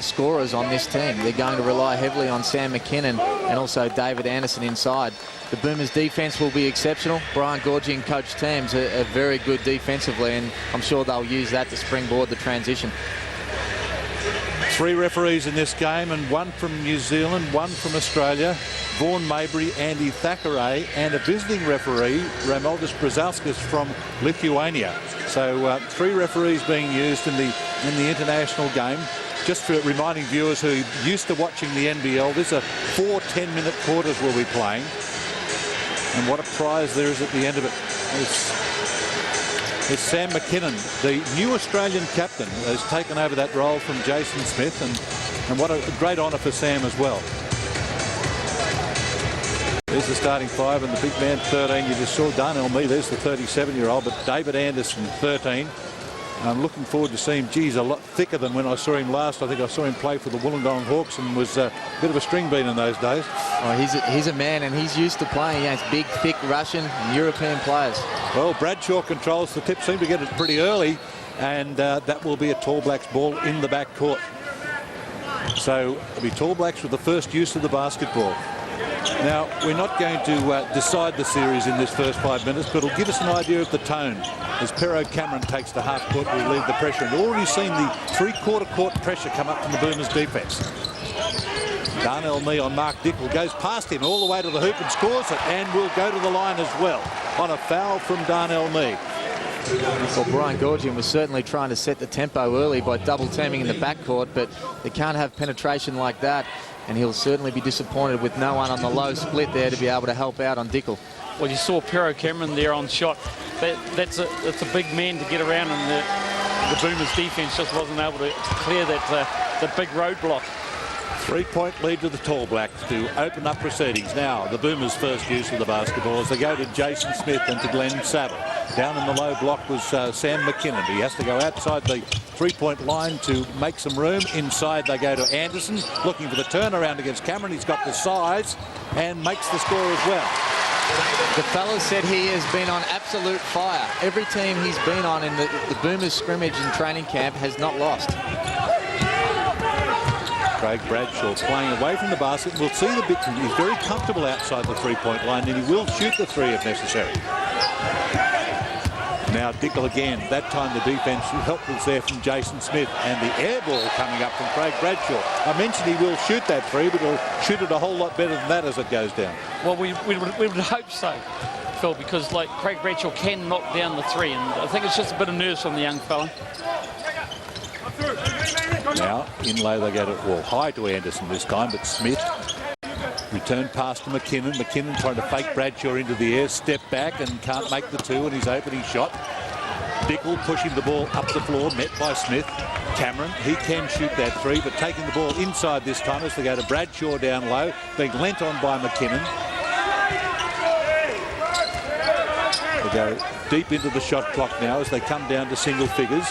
scorers on this team. They're going to rely heavily on Sam McKinnon and also David Anderson inside. The Boomers' defence will be exceptional. Brian Gorgie and Coach Tams are very good defensively, and I'm sure they'll use that to springboard the transition. 3 referees in this game, and 1 from New Zealand, 1 from Australia, Vaughan Mabry, Andy Thackeray, and a visiting referee, Romualdus Brazauskas from Lithuania. So 3 referees being used in the international game. Just for reminding viewers who are used to watching the NBL, there's a 4 10-minute quarters we'll be playing. And what a prize there is at the end of it. It's Sam McKinnon, the new Australian captain, has taken over that role from Jason Smith, and what a great honour for Sam as well. There's the starting 5, and the big man 13. You just saw Darnell Mee. There's the 37-year-old, but David Anderson 13. I'm looking forward to seeing, geez, a lot thicker than when I saw him last. I think I saw him play for the Wollongong Hawks and was a bit of a string bean in those days. Oh, he's a man, and he's used to playing against big, thick Russian and European players. Well, Bradshaw controls the tip, seemed to get it pretty early, and that will be a Tall Blacks ball in the back court. So it'll be Tall Blacks with the first use of the basketball. Now, we're not going to decide the series in this first 5 minutes, but it'll give us an idea of the tone as Pero Cameron takes the half court to relieve the pressure. And already seen the three-quarter court pressure come up from the Boomers' defence. Darnell Mee on Mark Dickel goes past him all the way to the hoop and scores it, and will go to the line as well on a foul from Darnell Mee. Well, Brian Goorjian was certainly trying to set the tempo early by double teaming in the backcourt, but they can't have penetration like that, and he'll certainly be disappointed with no one on the low split there to be able to help out on Dickel. Well, you saw Pero Cameron there on shot. That's a big man to get around, and the Boomers defence just wasn't able to clear that the big roadblock. 3-point lead to the Tall Blacks to open up proceedings. Now, the Boomers' first use of the basketball as they go to Jason Smith and to Glenn Saville. Down in the low block was Sam McKinnon. He has to go outside the three-point line to make some room. Inside they go to Anderson, looking for the turnaround against Cameron. He's got the size and makes the score as well. The fellas said he has been on absolute fire. Every team he's been on in the Boomers scrimmage and training camp has not lost. Craig Bradshaw playing away from the basket. We'll see the bit. He's very comfortable outside the three-point line, and he will shoot the three if necessary. Now Dickel again. That time the defence help was there from Jason Smith, and the air ball coming up from Craig Bradshaw. I mentioned he will shoot that three, but he'll shoot it a whole lot better than that as it goes down. Well, we would hope so, Phil, because like Craig Bradshaw can knock down the three, and I think it's just a bit of nerves from the young fella. Now in low they go to, well, high to Anderson this time, but Smith return pass to McKinnon. McKinnon trying to fake Bradshaw into the air, step back and can't make the two in his opening shot. Dickel pushing the ball up the floor, met by Smith. Cameron, he can shoot that three, but taking the ball inside this time as they go to Bradshaw down low, being lent on by McKinnon. They go deep into the shot clock now as they come down to single figures.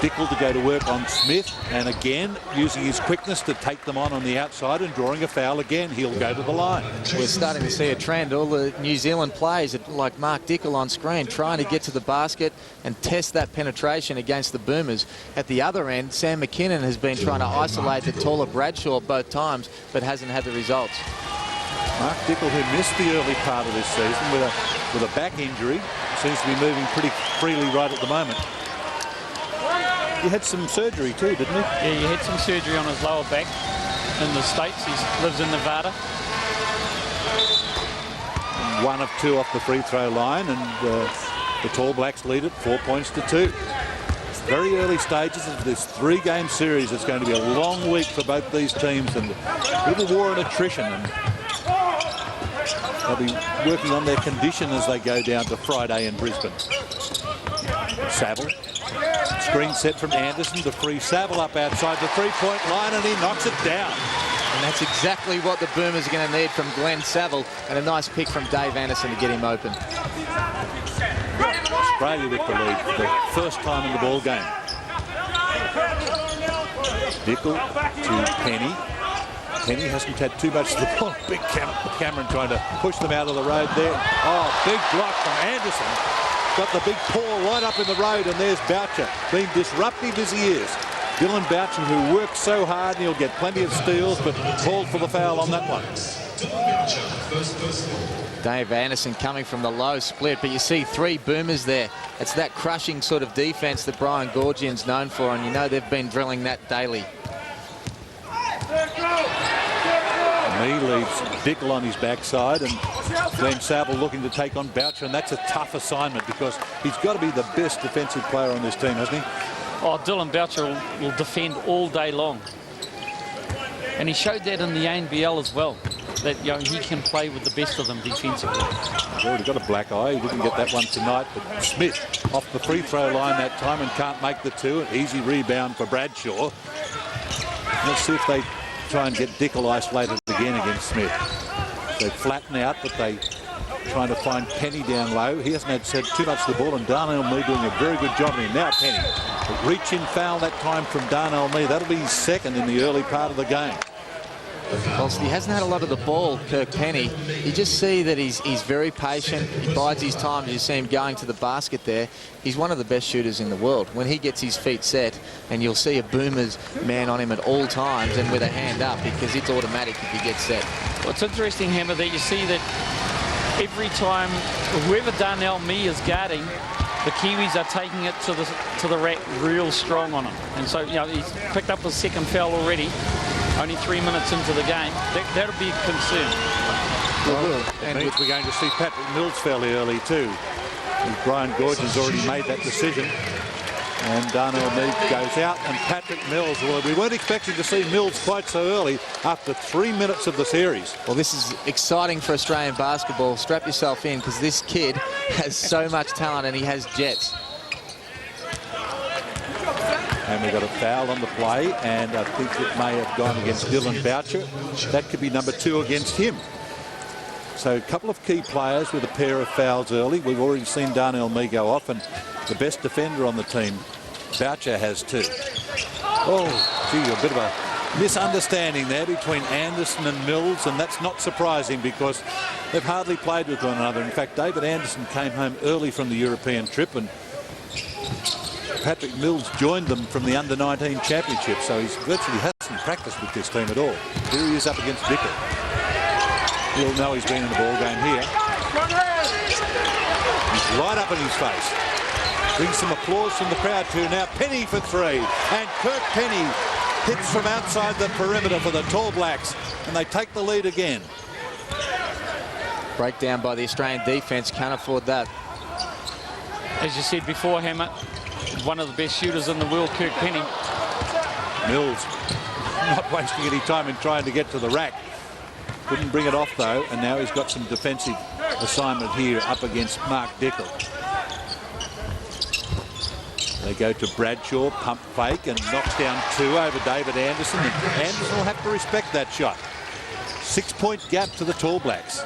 Dickel to go to work on Smith, and again using his quickness to take them on the outside and drawing a foul again. He'll go to the line. We're starting to see a trend. All the New Zealand players, like Mark Dickel on screen, trying to get to the basket and test that penetration against the Boomers. At the other end, Sam McKinnon has been trying to isolate the taller Bradshaw both times, but hasn't had the results. Mark Dickel, who missed the early part of this season with a back injury, seems to be moving pretty freely right at the moment. He had some surgery too, didn't he? Yeah, he had some surgery on his lower back in the States. He lives in Nevada. 1 of 2 off the free throw line, and the Tall Blacks lead it 4 points to 2. It's very early stages of this 3-game series. It's going to be a long week for both these teams, and a bit of war and attrition. And they'll be working on their condition as they go down to Friday in Brisbane. Saville. Screen set from Anderson to free Saville up outside the three-point line, and he knocks it down. And that's exactly what the Boomers are going to need from Glenn Saville, and a nice pick from Dave Anderson to get him open. Australia with the lead for the first time in the ball game. Dickel to Penny. Penny hasn't had too much of the ball. Big Cameron trying to push them out of the road there. Oh, big block from Anderson. Got the big paw right up in the road, and there's Boucher, being disruptive as he is. Dylan Boucher, who works so hard, and he'll get plenty of steals, but called for the foul on that one. Dave Anderson coming from the low split, but you see 3 Boomers there. It's that crushing sort of defence that Brian Goorjian's known for, and you know they've been drilling that daily. He leaves Dickel on his backside, and Glenn Saville looking to take on Boucher, and that's a tough assignment because he's got to be the best defensive player on this team, hasn't he? Oh, Dylan Boucher will defend all day long. And he showed that in the ANBL as well, that he can play with the best of them defensively. He's already got a black eye. He didn't get that one tonight, but Smith off the free throw line that time and can't make the two. An easy rebound for Bradshaw. Let's see if they try and get Dickel isolated again against Smith. They flatten out, but they trying to find Penny down low. He hasn't had too much of the ball, and Darnell Mee doing a very good job in. Now Penny, reach-in foul that time from Darnell Mee. That'll be his second in the early part of the game. Whilst he hasn't had a lot of the ball, Kirk Penny, you just see that he's very patient. He bides his time. You see him going to the basket there. He's one of the best shooters in the world. When he gets his feet set, and you'll see a Boomers man on him at all times and with a hand up, because it's automatic if he gets set. Well, it's interesting, Hammer, that you see that every time whoever Darnell Mee is guarding, the Kiwis are taking it to the rack real strong on him. And so, you know, he's picked up his second foul already. Only 3 minutes into the game. That'll be a concern. And we're going to see Patrick Mills fairly early too. And Brian Gorgin's already made that decision. And Darnell Mee goes out, and Patrick Mills, well, we weren't expecting to see Mills quite so early after 3 minutes of the series. Well, this is exciting for Australian basketball. Strap yourself in, because this kid has so much talent, and he has jets. And we got a foul on the play, and I think it may have gone against Dylan Boucher. That could be number 2 against him. So a couple of key players with a pair of fouls early. We've already seen Darnell Mee go off, and the best defender on the team, Boucher, has 2. Oh, gee, a bit of a misunderstanding there between Anderson and Mills, and that's not surprising because they've hardly played with one another. In fact, David Anderson came home early from the European trip, and Patrick Mills joined them from the Under-19 Championship, so he virtually hasn't practiced with this team at all. Here he is up against Vicker. He'll know he's been in the ball game here. He's right up in his face. Brings some applause from the crowd too. Now Penny for 3, and Kirk Penny hits from outside the perimeter for the Tall Blacks, and they take the lead again. Breakdown by the Australian defence, can't afford that. As you said before, Hammer, one of the best shooters in the world, Kirk Penny. Mills not wasting any time in trying to get to the rack. Couldn't bring it off though, and now he's got some defensive assignment here up against Mark Dickel. They go to Bradshaw, pump fake, and knocks down 2 over David Anderson, and Anderson will have to respect that shot. 6-point gap to the Tall Blacks.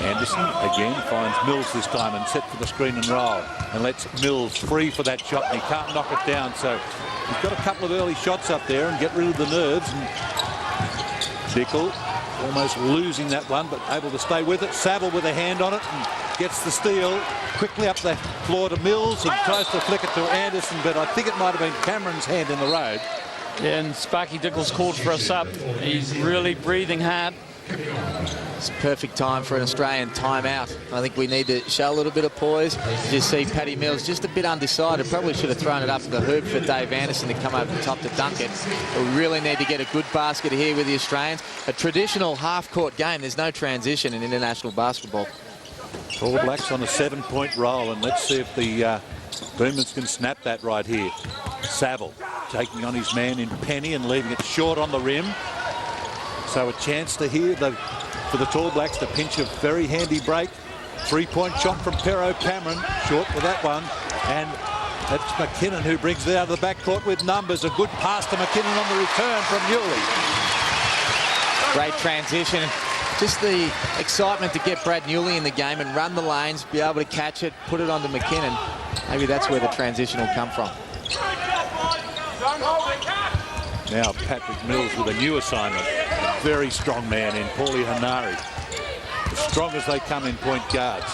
Anderson again finds Mills this time and set for the screen and roll, and lets Mills free for that shot, and he can't knock it down. So he's got a couple of early shots up there and get rid of the nerves. And Dickel almost losing that one, but able to stay with it. Saville with a hand on it and gets the steal quickly up the floor to Mills and tries to flick it to Anderson, but I think it might have been Cameron's hand in the road. Yeah, and Sparky Dickel's called for a sub. He's really breathing hard. It's perfect time for an Australian timeout. I think we need to show a little bit of poise. You just see Paddy Mills just a bit undecided. Probably should have thrown it up the hoop for Dave Anderson to come over the top to dunk it. We really need to get a good basket here with the Australians. A traditional half-court game. There's no transition in international basketball. All Blacks on a 7-point roll, and let's see if the Boomers can snap that right here. Saville taking on his man in Penny and leaving it short on the rim. So a chance to hear for the Tall Blacks to pinch a very handy break. 3-point shot from Pero Cameron, short with that one. And that's McKinnon who brings it out of the backcourt with numbers. A good pass to McKinnon on the return from Newley. Great transition. Just the excitement to get Brad Newley in the game and run the lanes, be able to catch it, put it onto McKinnon. Maybe that's where the transition will come from. Now Patrick Mills with a new assignment. Very strong man in Paulie Hanari. As strong as they come in point guards.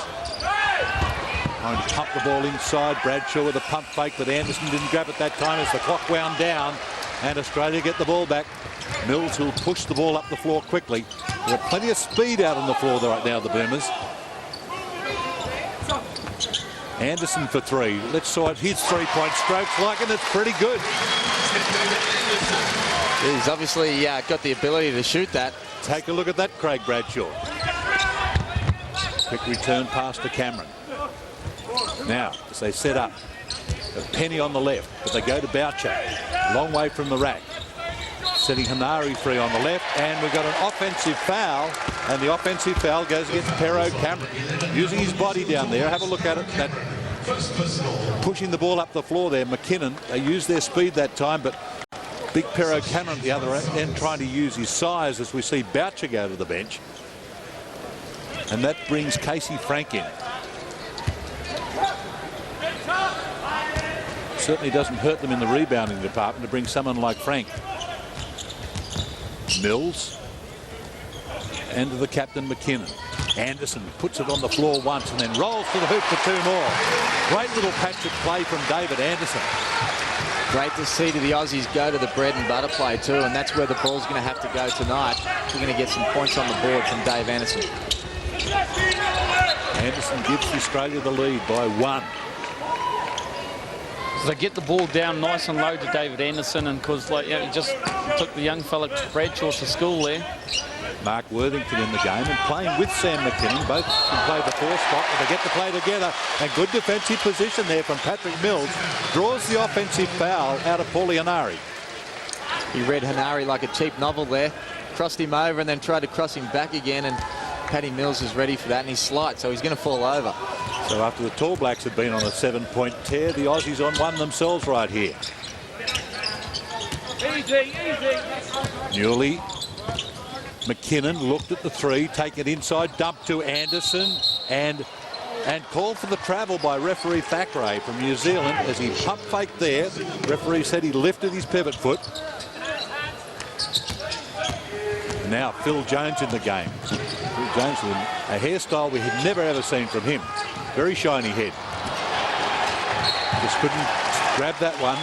Trying to pump the ball inside. Bradshaw with a pump fake, but Anderson didn't grab it that time as the clock wound down. And Australia get the ball back. Mills will push the ball up the floor quickly. There are plenty of speed out on the floor right now, the Boomers. Anderson for 3. Let's see what his 3-point strokes like, and it's pretty good. He's obviously got the ability to shoot that. Take a look at that, Craig Bradshaw. Quick return pass to Cameron. Now, as they set up, a Penny on the left, but they go to Boucher. Long way from the rack. Setting Hanari free on the left, and we've got an offensive foul, and the offensive foul goes against Pero Cameron. Using his body down there, have a look at it. That pushing the ball up the floor there, McKinnon. They used their speed that time, but Big Pero Cannon at the other end trying to use his size as we see Boucher go to the bench. And that brings Casey Frank in. Certainly doesn't hurt them in the rebounding department to bring someone like Frank. Mills. And to the captain, McKinnon. Anderson puts it on the floor once and then rolls to the hoop for 2 more. Great little patch of play from David Anderson. Great to see the Aussies go to the bread and butter play too, and that's where the ball's going to have to go tonight. We're going to get some points on the board from Dave Anderson. Anderson gives Australia the lead by 1. So they get the ball down nice and low to David Anderson, and because he just took the young fella Bradshaw to school there. Mark Worthington in the game and playing with Sam McKinnon. Both can play the 4 spot, but they get to play together. And good defensive position there from Patrick Mills. Draws the offensive foul out of Paulie Hanari. He read Hanari like a cheap novel there. Crossed him over and then tried to cross him back again. And Paddy Mills is ready for that, and he's slight, so he's going to fall over. So after the Tall Blacks had been on a 7-point tear, the Aussies on one themselves right here. Easy. Newley. McKinnon looked at the 3, take it inside, dump to Anderson, and called for the travel by referee Thackeray from New Zealand as he pump faked there. Referee said he lifted his pivot foot. Now Phil Jones in the game. Phil Jones with a hairstyle we had never ever seen from him. Very shiny head. Just couldn't grab that one.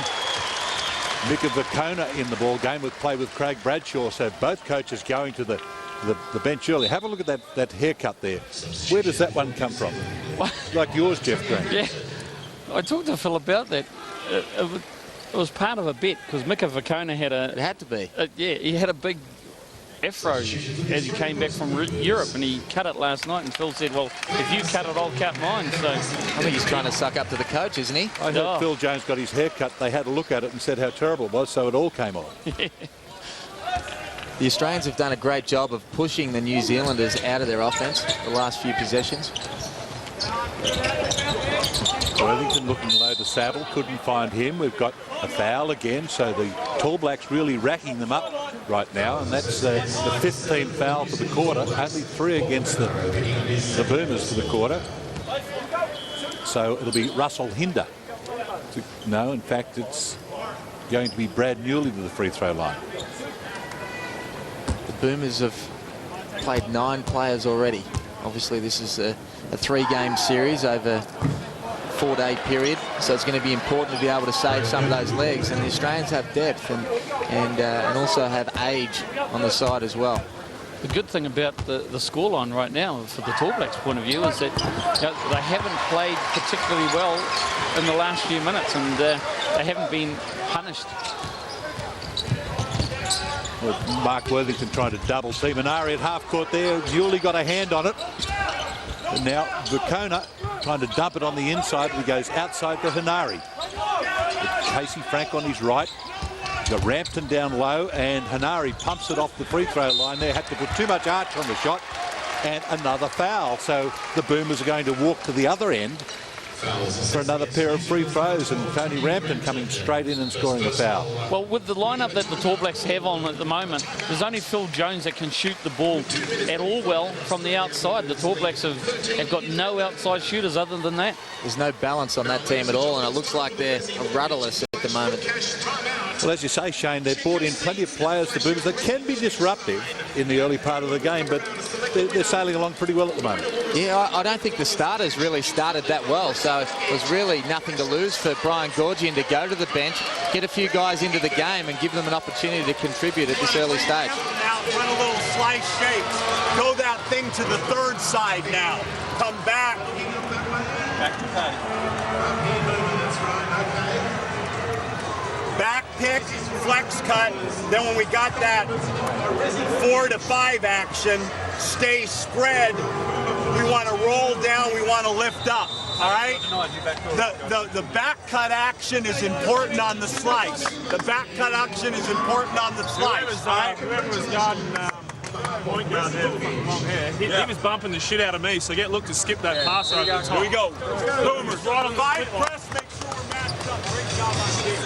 Mika Vakona in the ball game with play with Craig Bradshaw, so both coaches going to the bench early. Have a look at that haircut there. Where does that one come from? Like yours, Jeff Green. Yeah, I talked to Phil about that. It was part of a bet because Mika Vakona had a... It had to be. Yeah, he had a big afro as he came back from Europe, and he cut it last night, and Phil said, well, if you cut it, I'll cut mine. So I think he's trying to suck up to the coach, isn't he? I heard Phil Jones got his hair cut. They had a look at it and said how terrible it was, so it all came off. The Australians have done a great job of pushing the New Zealanders out of their offense the last few possessions. Worthington looking low to Saville, couldn't find him. We've got a foul again, so the Tall Blacks really racking them up right now, and that's the 15th foul for the quarter. Only 3 against the Boomers for the quarter. So it'll be Russell Hinder. No, in fact, it's going to be Brad Newley to the free throw line. The Boomers have played 9 players already. Obviously, this is a 3-game series over a 4-day period, so it's going to be important to be able to save some of those legs. And the Australians have depth and also have age on the side as well. The good thing about the scoreline right now, for the Tall Blacks' point of view, is that they haven't played particularly well in the last few minutes, and they haven't been punished. Well, Mark Worthington trying to double team. Hanari at half court there. Newley got a hand on it. And now Vakona trying to dump it on the inside. He goes outside to Hanari. With Casey Frank on his right. Got Rampton down low, and Hanari pumps it off the free throw line there. Had to put too much arch on the shot, and another foul. So the Boomers are going to walk to the other end for another pair of free throws, and Tony Rampton coming straight in and scoring a foul. Well, with the lineup that the Tall Blacks have on at the moment, there's only Phil Jones that can shoot the ball at all well from the outside. The Tall Blacks have got no outside shooters other than that. There's no balance on that team at all, and it looks like they're rudderless at the moment. Well, as you say, Shane, they've brought in plenty of players, the Boomers, that can be disruptive in the early part of the game, but they're sailing along pretty well at the moment. Yeah, I don't think the starters really started that well, so it was really nothing to lose for Brian Goorjian to go to the bench, get a few guys into the game and give them an opportunity to contribute at this early stage. Now run a little slice shapes. Go that thing to the third side now. Come back. Back to Patty. Back pick, flex cut. Then when we got that 4 to 5 action, stay spread. We want to roll down. We want to lift up. All right. The back cut action is important on the slice. The back cut action is important on the slice. Whoever was guarding point guard there with long hair, he was bumping the shit out of me. So look to skip that pass over the top. Here we go. Boomers right on the 5 press. Make sure we're matched up. Great job on here.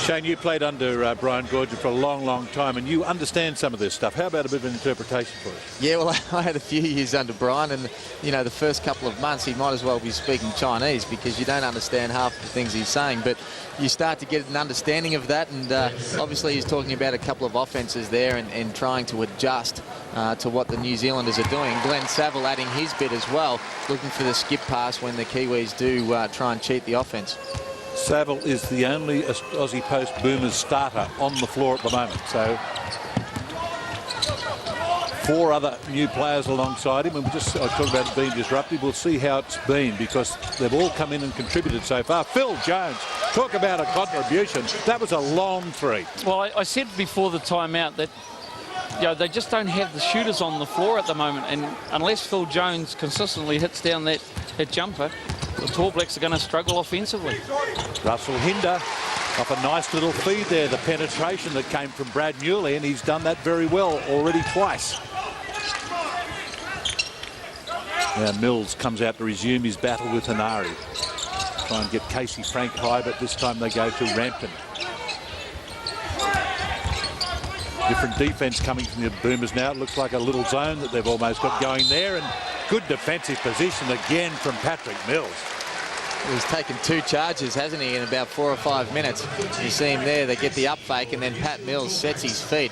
Shane, you played under Brian Gorgon for a long, long time, and you understand some of this stuff. How about a bit of an interpretation for us? Yeah, well, I had a few years under Brian, and, you know, the first couple of months he might as well be speaking Chinese because you don't understand half the things he's saying, but you start to get an understanding of that, and obviously he's talking about a couple of offences there and trying to adjust to what the New Zealanders are doing. Glenn Saville adding his bit as well, looking for the skip pass when the Kiwis do try and cheat the offence. Saville is the only Aussie Post Boomers starter on the floor at the moment. So 4 other new players alongside him, and I talk about it being disruptive. We'll see how it's been because they've all come in and contributed so far. Phil Jones, talk about a contribution. That was a long 3. Well, I said before the timeout that they just don't have the shooters on the floor at the moment, and unless Phil Jones consistently hits down that jumper, the Tall Blacks are going to struggle offensively. Russell Hinder off a nice little feed there, the penetration that came from Brad Newley, and he's done that very well already twice. Now Mills comes out to resume his battle with Hanari. Try and get Casey Frank high, but this time they go to Rampton. Different defence coming from the Boomers now. It looks like a little zone that they've almost got going there, and good defensive position again from Patrick Mills. He's taken 2 charges, hasn't he, in about 4 or 5 minutes. You see him there, they get the up fake, and then Pat Mills sets his feet,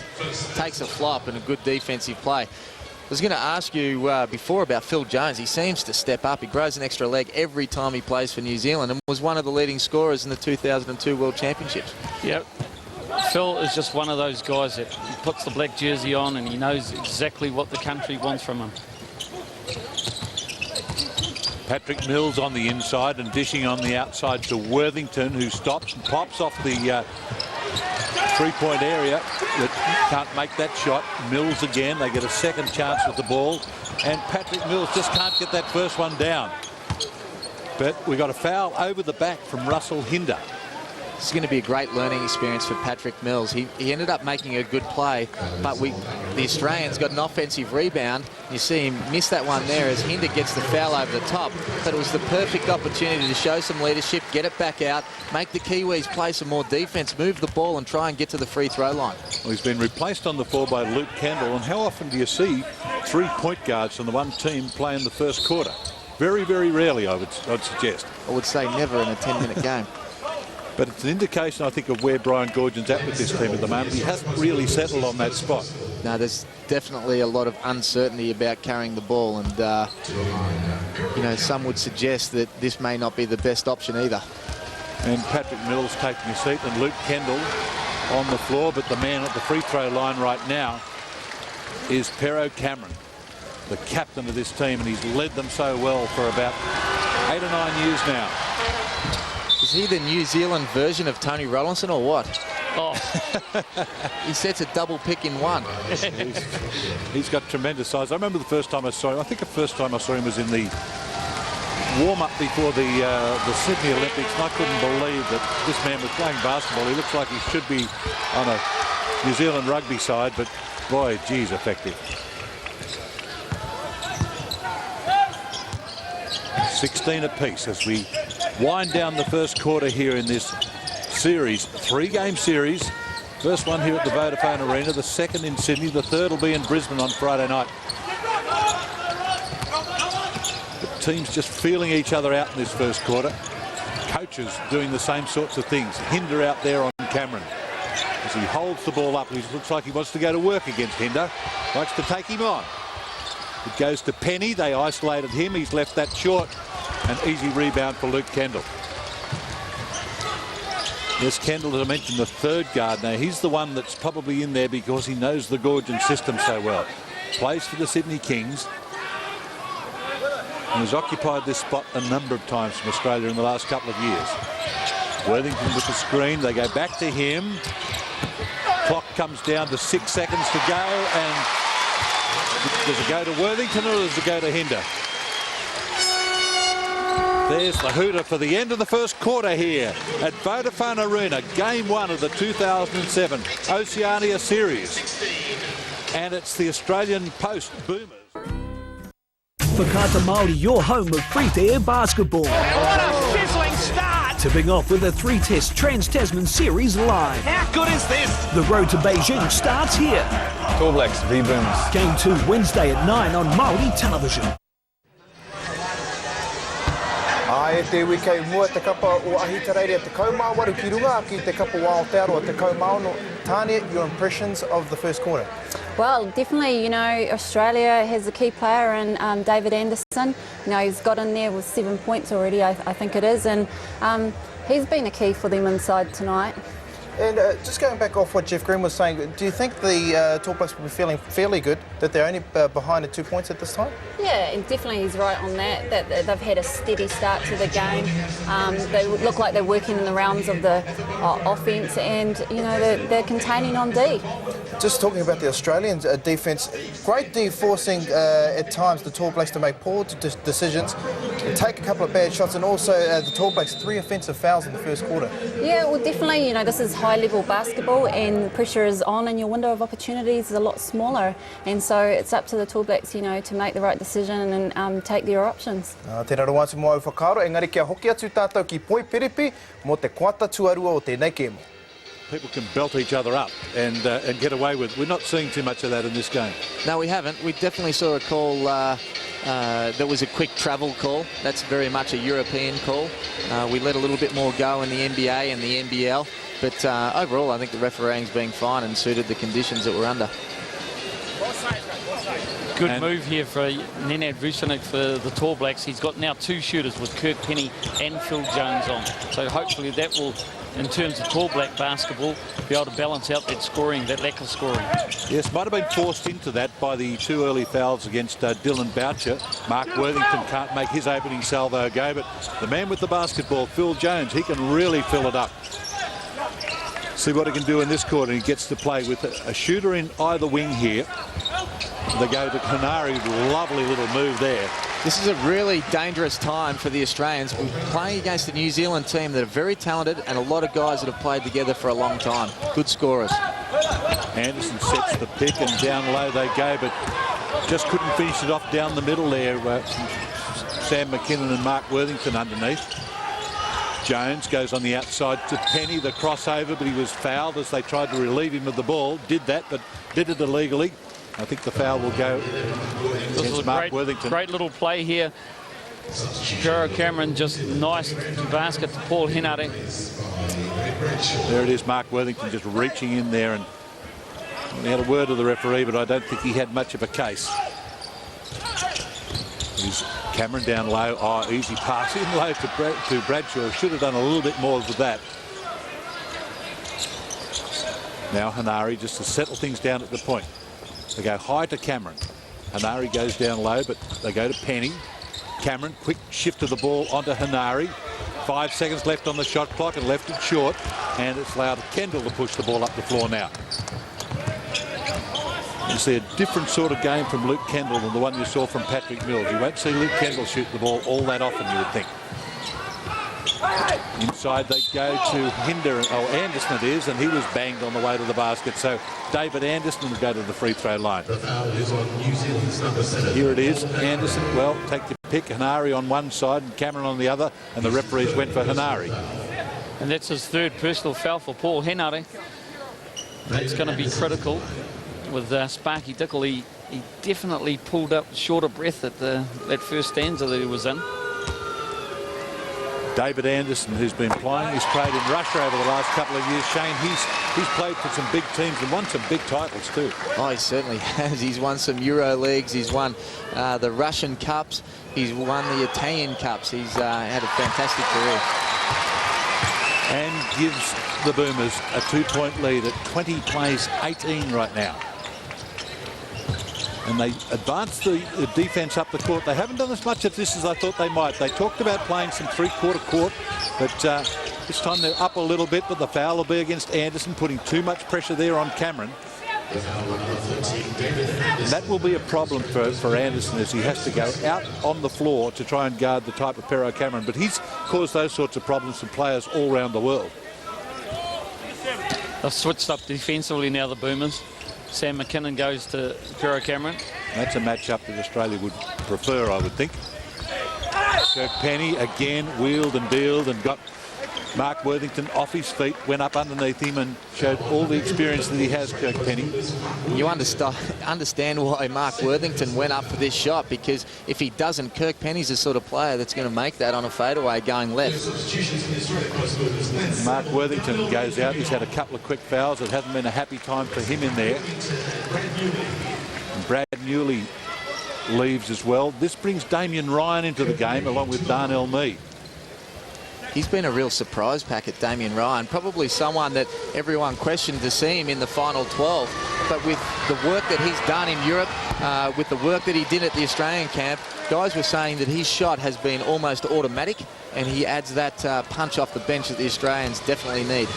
takes a flop, and a good defensive play. I was going to ask you before about Phil Jones. He seems to step up. He grows an extra leg every time he plays for New Zealand and was one of the leading scorers in the 2002 World Championships. Yep. Phil is just one of those guys that he puts the black jersey on and he knows exactly what the country wants from him. Patrick Mills on the inside and dishing on the outside to Worthington, who stops and pops off the 3-point area. That can't make that shot. Mills again. They get a second chance with the ball, and Patrick Mills just can't get that first one down. But we got a foul over the back from Russell Hinder. It's going to be a great learning experience for Patrick Mills. He ended up making a good play, but the Australians got an offensive rebound. You see him miss that one there as Hinder gets the foul over the top. But it was the perfect opportunity to show some leadership, get it back out, make the Kiwis play some more defence, move the ball and try and get to the free throw line. Well, he's been replaced on the floor by Luke Kendall, and how often do you see 3 point guards from the one team play in the first quarter? Very, very rarely, I'd suggest. I would say never in a 10-minute game. But it's an indication, I think, of where Brian Gorgon's at with this team at the moment. He hasn't really settled on that spot. No, there's definitely a lot of uncertainty about carrying the ball, and you know, some would suggest that this may not be the best option either. And Patrick Mills taking a seat, and Luke Kendall on the floor, but the man at the free throw line right now is Pero Cameron, the captain of this team, and he's led them so well for about 8 or 9 years now. Is he the New Zealand version of Tony Rollinson or what? Oh. He sets a double pick in one. He's got tremendous size. I remember the first time I saw him. I think the first time I saw him was in the warm-up before the Sydney Olympics, and I couldn't believe that this man was playing basketball. He looks like he should be on a New Zealand rugby side, but boy, geez, effective. 16 apiece as we wind down the first quarter here in this series, 3-game series. First one here at the Vodafone Arena, the second in Sydney, the third will be in Brisbane on Friday night. The teams just feeling each other out in this first quarter. Coaches doing the same sorts of things. Hinder out there on Cameron as he holds the ball up. He looks like he wants to go to work against Hinder. Likes to take him on. It goes to Penny. They isolated him. He's left that short. An easy rebound for Luke Kendall. Yes, Kendall, as I mentioned, the third guard. Now, he's the one that's probably in there because he knows the Gorgon system so well. Plays for the Sydney Kings. And has occupied this spot a number of times from Australia in the last couple of years. Worthington with the screen. They go back to him. Clock comes down to 6 seconds to go. And does it go to Worthington or does it go to Hinder? There's the hooter for the end of the first quarter here at Vodafone Arena, Game 1 of the 2007 Oceania Series. And it's the Australian Post Boomers. Whakaata Māori, your home of free-to-air basketball. And what a sizzling start Tipping off with a 3-test Trans-Tasman Series live. How good is this? The road to Beijing starts here. Tall Blacks v Boomers. Game 2 Wednesday at 9 on Māori television. Ai te wiki mua te kapa o ahitareire te kaumā waru ki runga ki te kapa o Aotearoa te kaumā no. Tania, your impressions of the first quarter? Well, definitely, you know, Australia has a key player in David Anderson. You know, he's got in there with 7 points already, I think it is, and he's been a key for them inside tonight. And just going back off what Jeff Green was saying, do you think the Tall Blacks will be feeling fairly good that they're only behind at 2 points at this time? Yeah, and definitely he's right on that they've had a steady start to the game. They look like they're working in the realms of the offence, and, you know, they're containing on D. Just talking about the Australian defence, great D forcing at times the Tall Blacks to make poor decisions, take a couple of bad shots, and also the Tall Blacks 3 offensive fouls in the first quarter. Yeah, well, definitely, you know, this is high-level basketball and the pressure is on and your window of opportunities is a lot smaller, and so it's up to the Tall Blacks, you know, to make the right decision and take their options. Tēnā rau atu mo au whakaaro, engari kia hoki atu tātou ki poi perepi mo te koata tuarua o tēnei kēmo. People can belt each other up and get away with. We're not seeing too much of that in this game. No, we haven't. We definitely saw a call that was a quick travel call. That's very much a European call. We let a little bit more go in the NBA and the NBL, but overall I think the refereeing's been fine and suited the conditions that we're under. Good move here for Nenad Vucinic for the Tall Blacks. He's got now 2 shooters with Kirk Penny and Phil Jones on. So hopefully that will, in terms of Tall Black basketball, be able to balance out that scoring, that lack of scoring. Yes, might have been forced into that by the 2 early fouls against Dylan Boucher. Mark Worthington can't make his opening salvo go, but the man with the basketball, Phil Jones, he can really fill it up. See what he can do in this quarter. He gets to play with a shooter in either wing here. They go to Hanari, lovely little move there. This is a really dangerous time for the Australians. We're playing against a New Zealand team that are very talented and a lot of guys that have played together for a long time. Good scorers. Anderson sets the pick and down low they go, but just couldn't finish it off down the middle there. Sam McKinnon and Mark Worthington underneath. Jones goes on the outside to Penny, the crossover, but he was fouled as they tried to relieve him of the ball. Did that, but did it illegally. I think the foul will go against Mark Worthington. Great little play here. Pero Cameron just nice basket to Paul Henare. There it is, Mark Worthington just reaching in there, and he had a word of the referee, but I don't think he had much of a case. Here's Cameron down low. Oh, easy pass in low to Bradshaw. Should have done a little bit more with that. Now Hanari just to settle things down at the point. They go high to Cameron. Hanari goes down low, but they go to Penny. Cameron, quick shift of the ball onto Hanari. 5 seconds left on the shot clock and left it short. And it's allowed Kendall to push the ball up the floor now. You see a different sort of game from Luke Kendall than the one you saw from Patrick Mills. You won't see Luke Kendall shoot the ball all that often, you would think. Inside they go to Anderson it is, and he was banged on the way to the basket. So David Anderson will go to the free throw line. Here it is, Anderson, well, take your pick. Hanari on one side and Cameron on the other, and the referees went for Hanari. And that's his 3rd personal foul for Paul Henare. That's going to be critical with Sparky Dickel. He definitely pulled up short of breath at that first stanza that he was in. David Anderson, who's been playing his trade in Russia over the last couple of years. Shane, he's played for some big teams and won some big titles too. Oh, he certainly has. He's won some Euro Leagues. He's won the Russian Cups. He's won the Italian Cups. He's had a fantastic career. And gives the Boomers a 2-point lead at 20 plays 18 right now. And they advance the defence up the court. They haven't done as much of this as I thought they might. They talked about playing some 3-quarter court, but this time they're up a little bit, but the foul will be against Anderson, putting too much pressure there on Cameron. And that will be a problem for Anderson as he has to go out on the floor to try and guard the type of Pero Cameron. But he's caused those sorts of problems for players all around the world. They've switched up defensively now, the Boomers. Sam McKinnon goes to Pero Cameron. That's a matchup that Australia would prefer, I would think. Kirk Penny again wheeled and dealed and got Mark Worthington off his feet, went up underneath him and showed all the experience that he has, Kirk Penny. You understand why Mark Worthington went up for this shot, because if he doesn't, Kirk Penny's the sort of player that's going to make that on a fadeaway going left. Mark Worthington goes out. He's had a couple of quick fouls. It hasn't been a happy time for him in there. And Brad Newley leaves as well. This brings Damien Ryan into the game along with Darnell Mee. He's been a real surprise packet, Damien Ryan. Probably someone that everyone questioned to see him in the final 12. But with the work that he's done in Europe, with the work that he did at the Australian camp, guys were saying that his shot has been almost automatic, and he adds that punch off the bench that the Australians definitely need.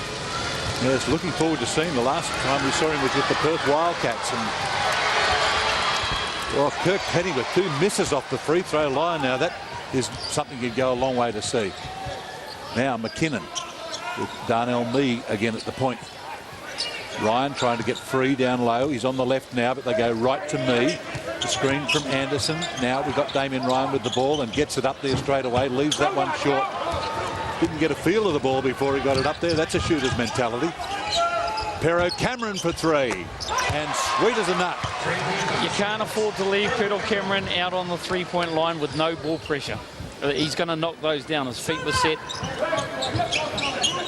Yes, looking forward to seeing. The last time we saw him was with the Perth Wildcats. And well, Kirk Penny with 2 misses off the free throw line. Now that is something you'd go a long way to see. Now McKinnon with Darnell Mee again at the point. Ryan trying to get free down low. He's on the left now, but they go right to Mee. The screen from Anderson. Now we've got Damien Ryan with the ball and gets it up there straight away. Leaves that one short. Didn't get a feel of the ball before he got it up there. That's a shooter's mentality. Pero Cameron for 3. And sweet as a nut. You can't afford to leave Pero Cameron out on the three-point line with no ball pressure. He's going to knock those down. His feet were set.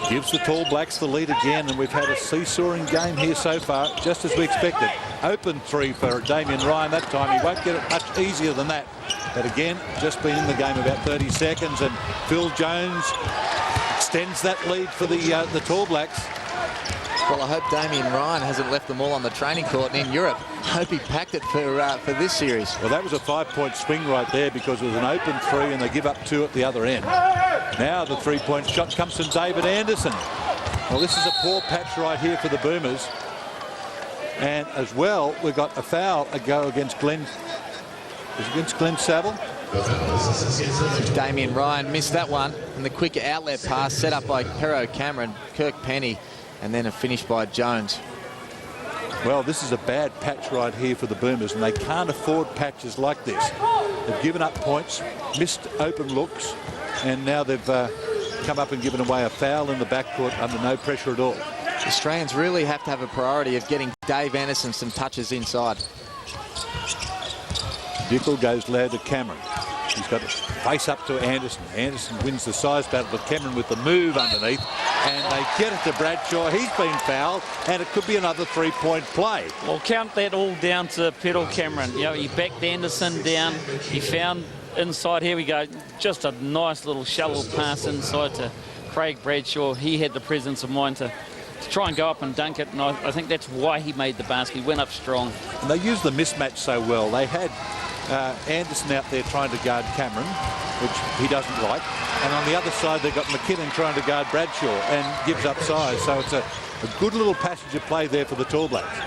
Gives the Tall Blacks the lead again, and we've had a seesawing game here so far, just as we expected. Open 3 for Damien Ryan that time. He won't get it much easier than that. But again, just been in the game about 30 seconds, and Phil Jones extends that lead for the Tall Blacks. Well, I hope Damien Ryan hasn't left them all on the training court in Europe. I hope he packed it for this series. Well, that was a 5-point swing right there, because it was an open 3 and they give up 2 at the other end. Now the 3-point shot comes from David Anderson. Well, this is a poor patch right here for the Boomers. And as well, we've got a foul against Glenn. Is it against Glenn Saville? Damien Ryan missed that one, and the quick outlet pass set up by Pero Cameron, Kirk Penny, and then a finish by Jones. Well, this is a bad patch right here for the Boomers, and they can't afford patches like this. They've given up points, missed open looks, and now they've come up and given away a foul in the backcourt under no pressure at all. The Australians really have to have a priority of getting Dave Anderson some touches inside. Dickel goes low to Cameron. He's got to face up to Anderson. Anderson wins the size battle, but Cameron with the move underneath, and they get it to Bradshaw. He's been fouled, and it could be another 3-point play. Well, count that all down to Pero Cameron. You know, he backed Anderson down. He found inside. Here we go. Just a nice little shallow pass inside to Craig Bradshaw. He had the presence of mind to try and go up and dunk it, and I think that's why he made the basket. He went up strong. And they used the mismatch so well. They had Anderson out there trying to guard Cameron, which he doesn't like, and on the other side they've got McKinnon trying to guard Bradshaw and gives up size. So it's a good little passage of play there for the Tall Blacks.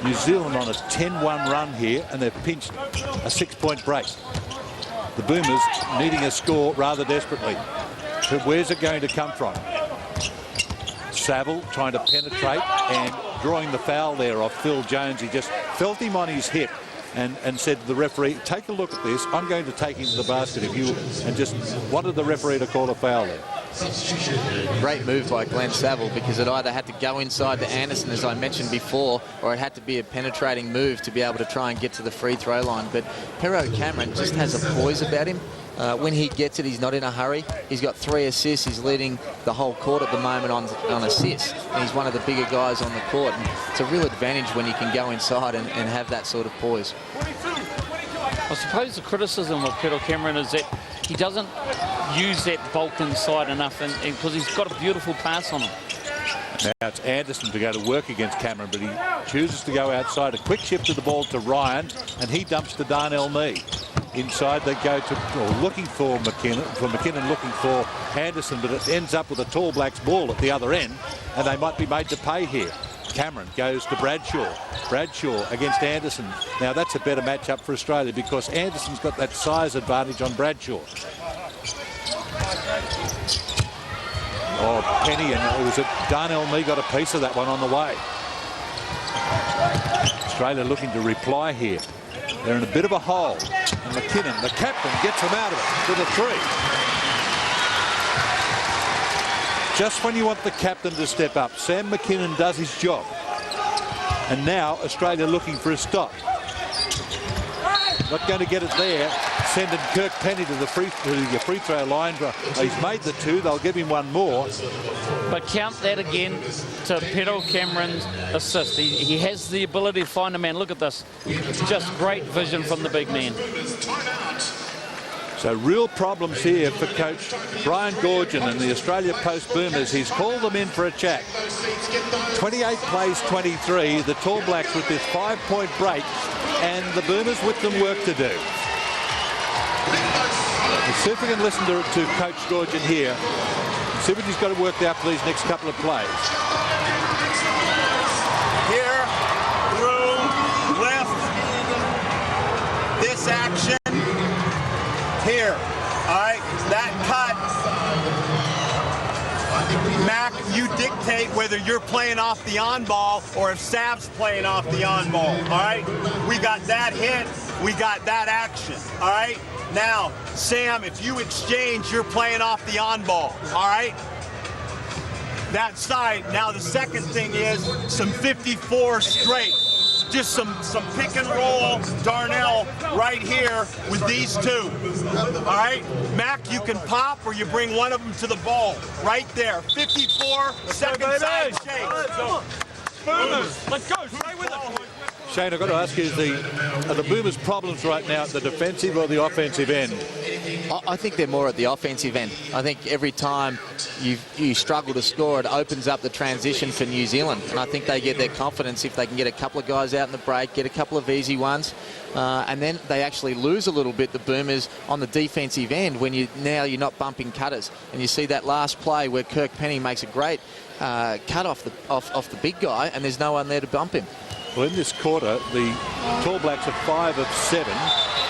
New Zealand on a 10-1 run here, and they've pinched a 6-point break. The Boomers needing a score rather desperately. So where's it going to come from? Saville trying to penetrate and drawing the foul there off Phil Jones. He just felt him on his hip and said to the referee, take a look at this. I'm going to take him to the basket if you, and just wanted the referee to call a foul there. Great move by Glenn Saville, because it either had to go inside to Anderson, as I mentioned before, or it had to be a penetrating move to be able to try and get to the free throw line. But Pero Cameron just has a poise about him. When he gets it, he's not in a hurry. He's got 3 assists. He's leading the whole court at the moment on assists. And he's one of the bigger guys on the court. And it's a real advantage when you can go inside and have that sort of poise. I suppose the criticism of Pero Cameron is that he doesn't use that bulk inside enough, and because he's got a beautiful pass on him. Now it's Anderson to go to work against Cameron, but he chooses to go outside. A quick shift of the ball to Ryan, and he dumps to Darnell Mee. Inside they go to, looking for McKinnon looking for Anderson, but it ends up with a Tall Blacks ball at the other end, and they might be made to pay here. Cameron goes to Bradshaw. Bradshaw against Anderson. Now that's a better matchup for Australia, because Anderson's got that size advantage on Bradshaw. Oh, Penny, and it was Darnell Mee got a piece of that one on the way. Australia looking to reply here. They're in a bit of a hole. And McKinnon, the captain, gets them out of it with a 3. just when you want the captain to step up. Sam McKinnon does his job. And now Australia looking for a stop. Not going to get it there. Sending Kirk Penny to the free throw line. He's made the 2. They'll give him one more. But count that again to Petal Cameron's assist. He has the ability to find a man. Look at this. Just great vision from the big man. So real problems here for coach Brian Goorjian and the Australia Post Boomers. He's called them in for a chat. 28 plays 23. The Tall Blacks with this 5-point break, and the Boomers with them work to do. Let's see if we can listen to Coach Goorjian here. See what he's got to work out for these next couple of plays. Here, through, left, this action, here, all right, that cut. Mac, you dictate whether you're playing off the on-ball or if Sab's playing off the on-ball, all right? We got that hit, we got that action, all right? Now, Sam, if you exchange, you're playing off the on-ball, all right? That side. Now, the second thing is some 54 straight. Just some pick and roll, Darnell, right here with these 2. All right? Mac, you can pop or you bring one of them to the ball. Right there. 54, second side shake. Boomers, let's go. Stay with it. Shane, I've got to ask you, are the Boomers' problems right now at the defensive or the offensive end? I think they're more at the offensive end. I think every time you struggle to score, it opens up the transition for New Zealand. And I think they get their confidence if they can get a couple of guys out in the break, get a couple of easy ones. And then they actually lose a little bit, the Boomers, on the defensive end when you're not bumping cutters. And you see that last play where Kirk Penny makes a great cut off the big guy, and there's no one there to bump him. Well, in this quarter, the Tall Blacks are 5 of 7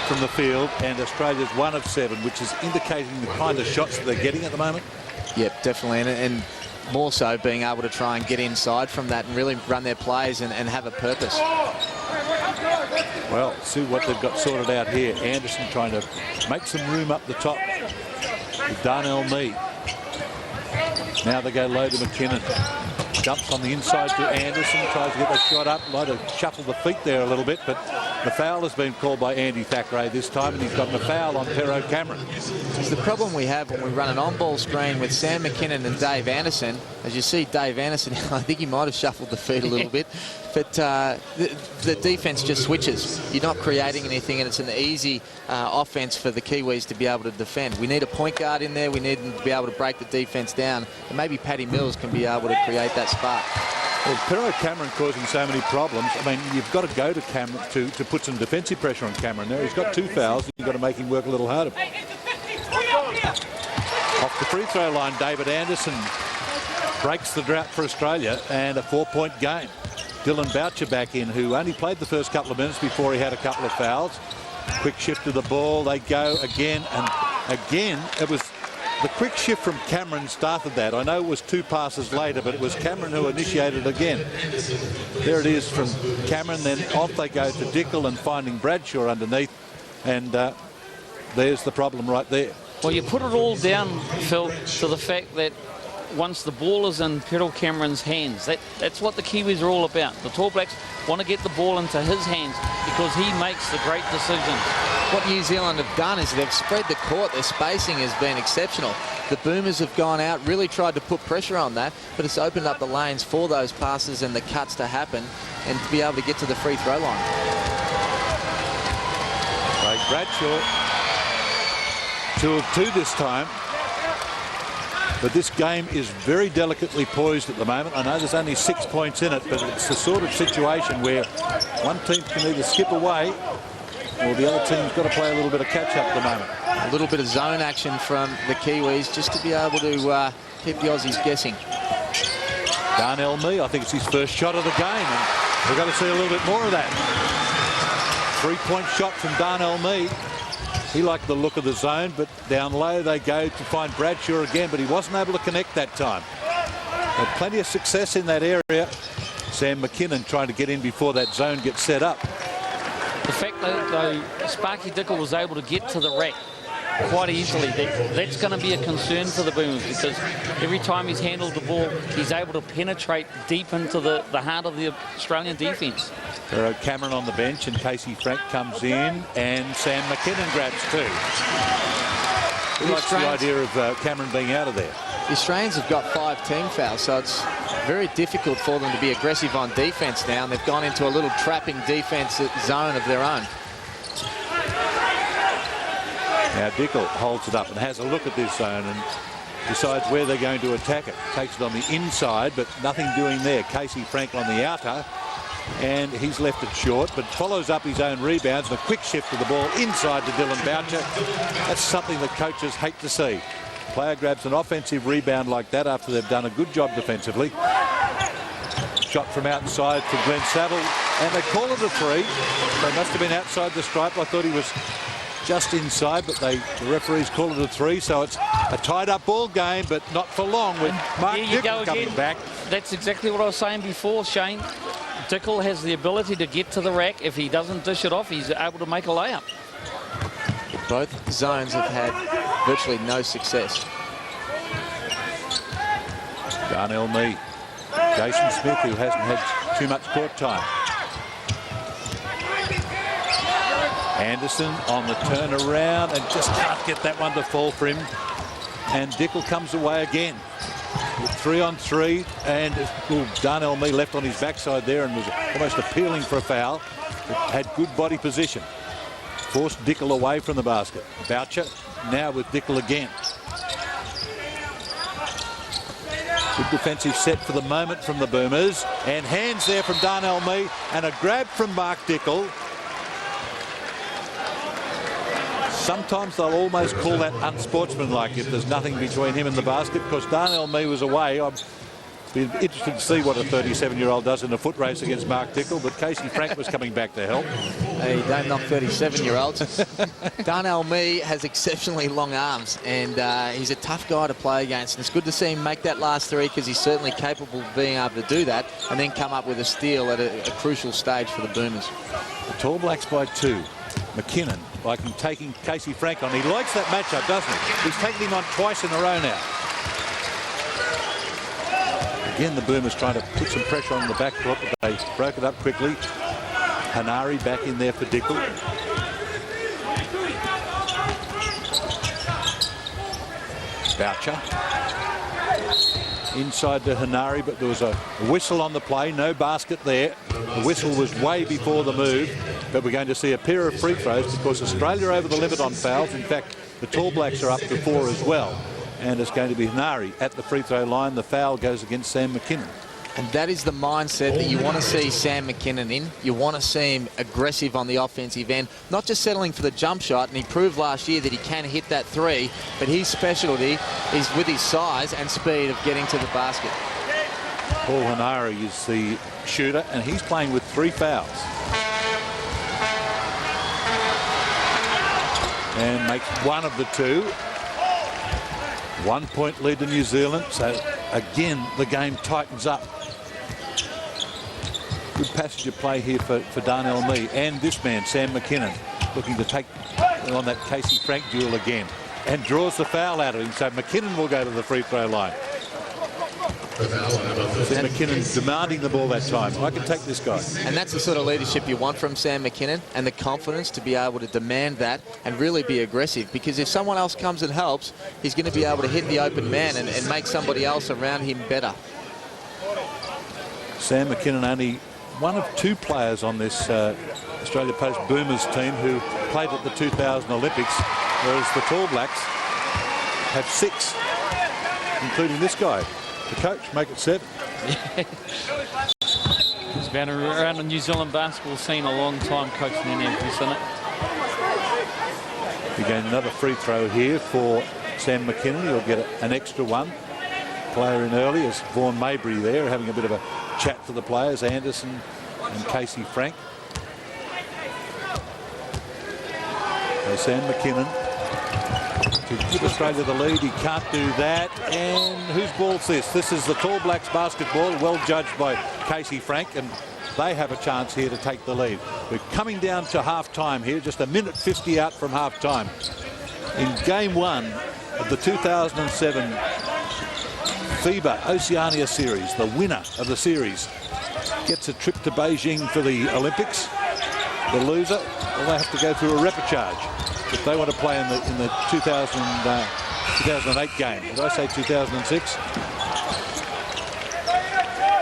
from the field, and Australia's 1 of 7, which is indicating the kind of shots that they're getting at the moment. Yep, definitely, and more so being able to try and get inside from that and really run their plays and have a purpose. Well, see what they've got sorted out here. Anderson trying to make some room up the top with Darnell Mee. Now they go low to McKinnon. Jumps on the inside to Anderson, tries to get the shot up, might have shuffled the feet there a little bit, but the foul has been called by Andy Thackeray this time, and he's gotten a foul on Pero Cameron. It's the problem we have when we run an on-ball screen with Sam McKinnon and Dave Anderson. As you see, Dave Anderson, I think he might have shuffled the feet a little bit, but the defence just switches. You're not creating anything, and it's an easy offence for the Kiwis to be able to defend. We need a point guard in there. We need them to be able to break the defence down, and maybe Paddy Mills can be able to create that spark. Well, Pero Cameron causing so many problems. I mean, you've got to go to Cameron to put some defensive pressure on Cameron there. He's got 2 fouls, and you've got to make him work a little harder. Off the free throw line, David Anderson breaks the drought for Australia, and a 4-point game. Dylan Boucher back in, who only played the first couple of minutes before he had a couple of fouls. Quick shift to the ball, they go again, and again it was the quick shift from Cameron started that. I know it was 2 passes later, but it was Cameron who initiated again. There it is from Cameron, then off they go to Dickel and finding Bradshaw underneath, and there's the problem right there. Well, you put it all down, Phil, to the fact that once the ball is in Petal Cameron's hands, that's what the Kiwis are all about. The Tall Blacks want to get the ball into his hands because he makes the great decisions. What New Zealand have done is they've spread the court. Their spacing has been exceptional. The Boomers have gone out, really tried to put pressure on that, but it's opened up the lanes for those passes and the cuts to happen and to be able to get to the free throw line. Right, Bradshaw, 2 of 2 this time. But this game is very delicately poised at the moment. I know there's only 6 points in it, but it's the sort of situation where one team can either skip away or the other team's got to play a little bit of catch-up at the moment. A little bit of zone action from the Kiwis just to be able to keep the Aussies guessing. Darnell Mee, I think it's his first shot of the game, and we've got to see a little bit more of that. 3-point shot from Darnell Mee. He liked the look of the zone, but down low they go to find Bradshaw again, but he wasn't able to connect that time. Had plenty of success in that area. Sam McKinnon trying to get in before that zone gets set up. The fact that Sparky Dickel was able to get to the rack quite easily. That's going to be a concern for the Boomers, because every time he's handled the ball, he's able to penetrate deep into the heart of the Australian defence. Cameron on the bench, and Casey Frank comes in, and Sam McKinnon grabs two. He likes the idea of Cameron being out of there. The Australians have got 5 team fouls, so it's very difficult for them to be aggressive on defence now, and they've gone into a little trapping defence zone of their own. Now Dickel holds it up and has a look at this zone and decides where they're going to attack it. Takes it on the inside, but nothing doing there. Casey Frank on the outer, and he's left it short, but follows up his own rebounds and a quick shift of the ball inside to Dylan Boucher. That's something that coaches hate to see. Player grabs an offensive rebound like that after they've done a good job defensively. Shot from outside for Glenn Saville, and they call it a 3. They must have been outside the stripe. I thought he was just inside, but the referees call it a 3, so it's a tied-up ball game, but not for long with Mark Dickel coming back. That's exactly what I was saying before, Shane. Dickel has the ability to get to the rack. If he doesn't dish it off, he's able to make a layup. Both zones have had virtually no success. Darnell Mee. Jason Smith, who hasn't had too much court time. Anderson on the turnaround and just can't get that one to fall for him. And Dickel comes away again with 3-on-3, and Darnell Mee left on his backside there and was almost appealing for a foul, but had good body position. Forced Dickel away from the basket. Boucher now with Dickel again. Good defensive set for the moment from the Boomers, and hands there from Darnell Mee and a grab from Mark Dickel. Sometimes they'll almost call that unsportsmanlike if there's nothing between him and the basket, because Darnell Mee was away. I've been interested to see what a 37-year-old does in a foot race against Mark Dickel, but Casey Frank was coming back to help. Hey, don't knock 37-year-olds. Darnell Mee has exceptionally long arms, and he's a tough guy to play against. And it's good to see him make that last 3, because he's certainly capable of being able to do that and then come up with a steal at a crucial stage for the Boomers. The Tall Blacks by 2. McKinnon, like him taking Casey Frank on. He likes that matchup, doesn't he? He's taken him on twice in a row now. Again, the Boomers trying to put some pressure on the backcourt, but they broke it up quickly. Hanari back in there for Dickel. Boucher. Inside to Hanari, but there was a whistle on the play. No basket there. The whistle was way before the move, but we're going to see a pair of free throws because Australia are over the limit on fouls. In fact, the Tall Blacks are up to 4 as well. And it's going to be Hanari at the free throw line. The foul goes against Sam McKinnon. And that is the mindset that you want to see Sam McKinnon in. You want to see him aggressive on the offensive end, not just settling for the jump shot. And he proved last year that he can hit that 3, but his specialty is with his size and speed of getting to the basket. Paul Hanari is the shooter, and he's playing with 3 fouls. And makes one of the 2. 1 point lead to New Zealand. So again, the game tightens up. Good passage of play here for Darnell Mee, and this man, Sam McKinnon, looking to take on that Casey Frank duel again, and draws the foul out of him. So McKinnon will go to the free throw line. Sam McKinnon demanding the ball that time. I can take this guy. And that's the sort of leadership you want from Sam McKinnon, and the confidence to be able to demand that and really be aggressive, because if someone else comes and helps, he's going to be able to hit the open man and make somebody else around him better. Sam McKinnon, only one of 2 players on this Australia Post Boomers team who played at the 2000 Olympics, whereas the Tall Blacks have 6, including this guy. The coach, make it 7. He's been around the New Zealand basketball scene a long time, coaching in everything. Again, another free throw here for Sam McKinnon. He'll get an extra one. Player in early is Vaughan Mabry there, having a bit of a chat to the players, Anderson and Casey Frank. So Sam McKinnon to give Australia the lead. He can't do that. And whose ball's this? This is the Tall Blacks basketball, well judged by Casey Frank, and they have a chance here to take the lead. We're coming down to half-time here, just 1:50 out from half-time. in game 1 of the 2007 FIBA Oceania series. The winner of the series gets a trip to Beijing for the Olympics. The loser will have to go through a repechage if they want to play in the 2008 game. Did I say 2006?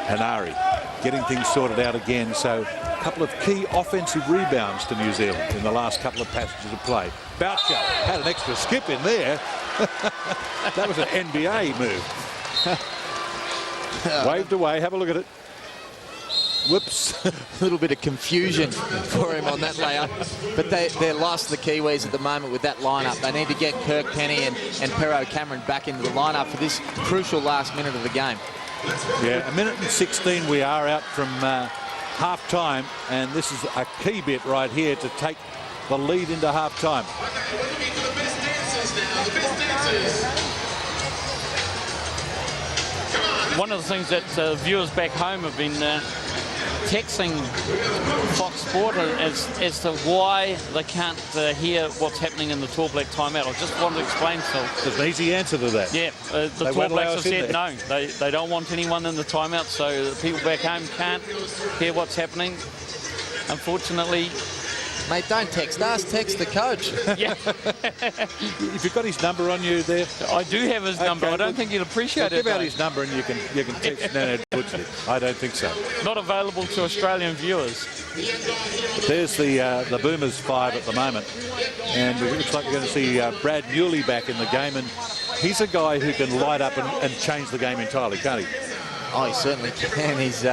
Hanari getting things sorted out again. So a couple of key offensive rebounds to New Zealand in the last couple of passages of play. Boucher had an extra skip in there. That was an NBA move. Waved away. Have a look at it. Whoops. A little bit of confusion for him on that layup. But they're lost, the Kiwis, at the moment with that lineup. They need to get Kirk Penny and Pero Cameron back into the lineup for this crucial last minute of the game. Yeah, 1:16 we are out from half-time, and this is a key bit right here to take the lead into half-time. One of the things that viewers back home have been texting Fox Sport as to why they can't hear what's happening in the Tall Black timeout. I just wanted to explain, Phil. There's an easy answer to that. Yeah, the Tall Blacks have said no. They don't want anyone in the timeout, so the people back home can't hear what's happening. Unfortunately. Mate, don't text us, text the coach. Yeah. If you've got his number on you there. I do have his number. I don't think you'd appreciate it. Give out his number and you can text Nana Butchley. I don't think so. Not available to Australian viewers. But there's the Boomers 5 at the moment. And it looks like we're going to see Brad Newley back in the game. And he's a guy who can light up and change the game entirely, can't he? Oh, he certainly can. He's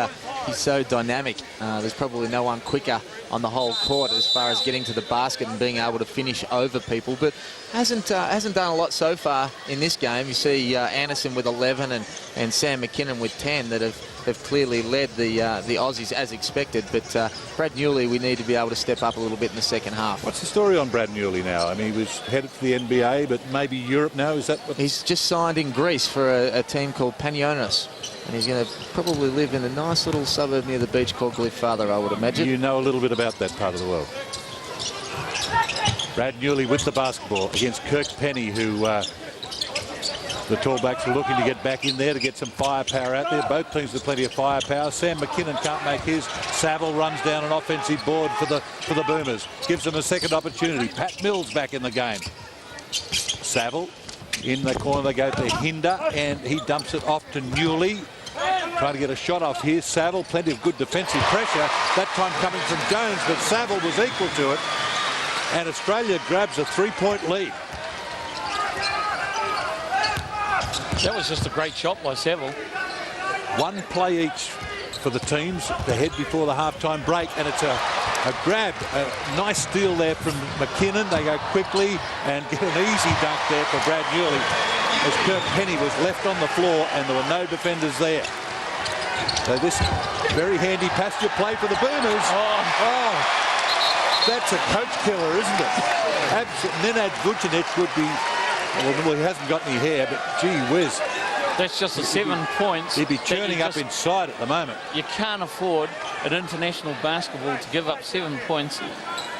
so dynamic. There's probably no one quicker on the whole court as far as getting to the basket and being able to finish over people, but hasn't done a lot so far in this game. You see Anderson with 11 and Sam McKinnon with 10 that have clearly led the Aussies as expected. But Brad Newley, we need to be able to step up a little bit in the second half. What's the story on Brad Newley now? I mean, he was headed to the NBA, but maybe Europe now. Is that what... He's just signed in Greece for a team called Panionis. And he's going to probably live in a nice little suburb near the beach called Glyphather, I would imagine. You know a little bit about that part of the world. Brad Newley with the basketball against Kirk Penny, who the Tall Blacks are looking to get back in there to get some firepower out there. Both teams with plenty of firepower. Sam McKinnon can't make his. Saville runs down an offensive board for the Boomers. Gives them a second opportunity. Pat Mills back in the game. Saville. In the corner they go to Hinder, and he dumps it off to Newley. Trying to get a shot off here. Saville, plenty of good defensive pressure. That time coming from Jones, but Saville was equal to it. And Australia grabs a 3-point lead. That was just a great shot by Saville. One play each for the teams to head before the halftime break, and it's a grab, a nice steal there from McKinnon. They go quickly and get an easy dunk there for Brad Newley as Kirk Penny was left on the floor and there were no defenders there. So this very handy pasture play for the Boomers. Oh, that's a coach killer, isn't it? Nenad Vucinic would be, well, he hasn't got any hair, but gee whiz. That's just a 7 points. He'd be churning up inside at the moment. You can't afford in international basketball to give up 7 points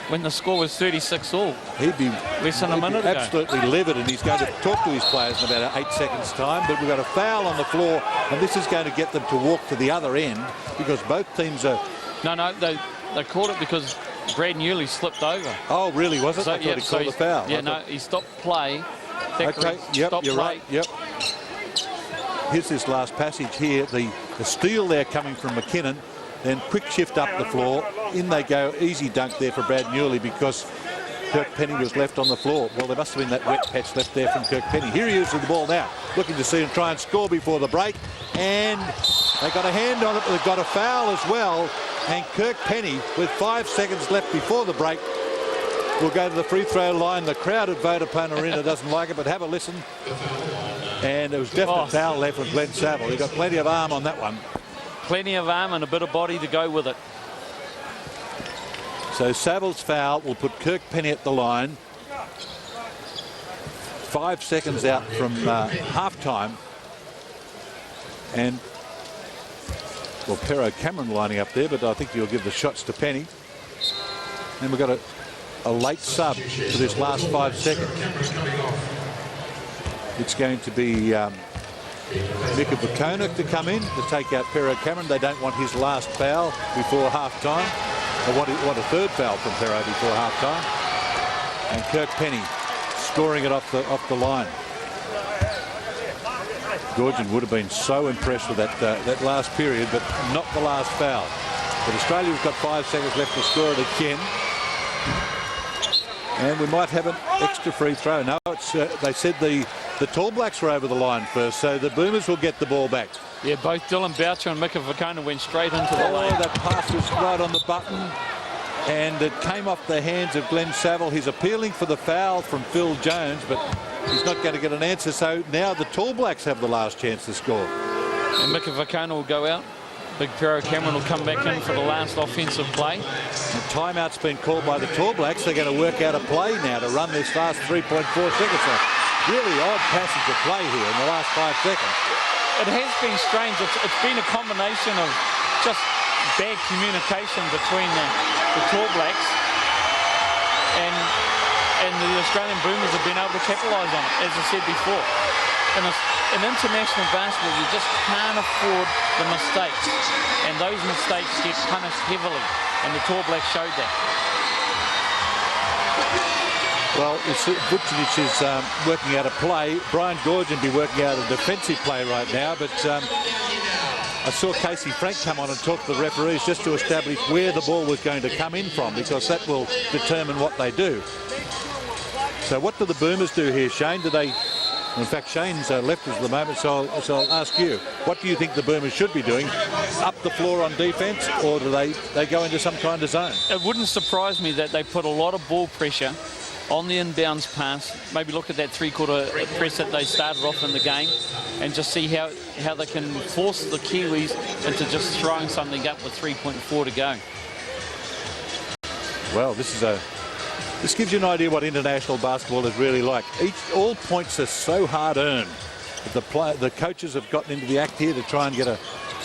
when the score was 36-all. He'd be less than a minute ago. Absolutely livid, and he's going to talk to his players in about 8 seconds' time. But we've got a foul on the floor, and this is going to get them to walk to the other end because both teams are... No, they called it because Brad Newley slipped over. Oh, really, was it? I thought he called the foul. Yeah, no, he stopped play. Okay, yep, you're right, yep. Here's this last passage here. The steal there coming from McKinnon. Then quick shift up the floor. In they go. Easy dunk there for Brad Newley because Kirk Penny was left on the floor. Well, there must have been that wet patch left there from Kirk Penny. Here he is with the ball now. Looking to see him try and score before the break. And they got a hand on it, but they've got a foul as well. And Kirk Penny, with 5 seconds left before the break, will go to the free throw line. The crowd at Vodafone Arena doesn't like it, but have a listen. And there was definite foul left from Glenn Saville. He got plenty of arm on that one. Plenty of arm and a bit of body to go with it. So Saville's foul will put Kirk Penny at the line. 5 seconds out from half-time. And, well, Pero Cameron lining up there, but I think you'll give the shots to Penny. Then we've got a a late sub for this last 5 seconds. It's going to be Mika Vukona to come in to take out Pero Cameron. They don't want his last foul before half-time. They want a third foul from Pero before half-time. And Kirk Penny scoring it off the line. Georgian would have been so impressed with that last period, but not the last foul. But Australia's got 5 seconds left to score it again. And we might have an extra free throw. No, it's they said the Tall Blacks were over the line first, so the Boomers will get the ball back. Yeah, both Dylan Boucher and Mika Vukona went straight into the lane. That pass was right on the button, and it came off the hands of Glenn Saville. He's appealing for the foul from Phil Jones, but he's not going to get an answer, so now the Tall Blacks have the last chance to score. And Mika Vukona will go out. Big Pero Cameron will come back in for the last offensive play. The timeout's been called by the Tall Blacks. They're going to work out a play now to run this last 3.4 seconds. A really odd passage of play here in the last 5 seconds. It has been strange. It's been a combination of just bad communication between the Tall Blacks and the Australian Boomers have been able to capitalise on it, as I said before. In international basketball, you just can't afford the mistakes, and those mistakes get punished heavily, and the Tall Blacks showed that. Well, Vucinic is working out a play. Brian Georgian be working out a defensive play right now, but I saw Casey Frank come on and talk to the referees just to establish where the ball was going to come in from, because that will determine what they do. So what do the Boomers do here, Shane? Do they... In fact, Shane's left us at the moment, so I'll ask you. What do you think the Boomers should be doing? Up the floor on defence, or do they go into some kind of zone? It wouldn't surprise me that they put a lot of ball pressure on the inbounds pass. Maybe look at that three-quarter press that they started off in the game and just see how they can force the Kiwis into just throwing something up with 3.4 to go. Well, this gives you an idea what international basketball is really like. All points are so hard-earned. The coaches have gotten into the act here to try and get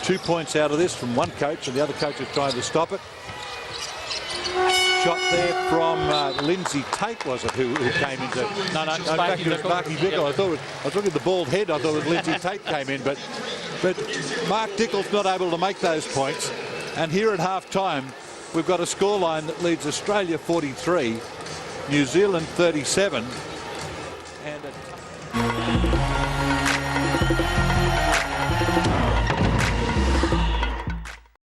2 points out of this from one coach, and the other coach is trying to stop it. Shot there from Lindsay Tate, was it, who came into... No, in fact, it was Marky Dickel. Yep. I was looking at the bald head. I thought it was Lindsay Tate came in, but Mark Dickel's not able to make those points. And here at half-time, we've got a scoreline that leads Australia 43, New Zealand 37, and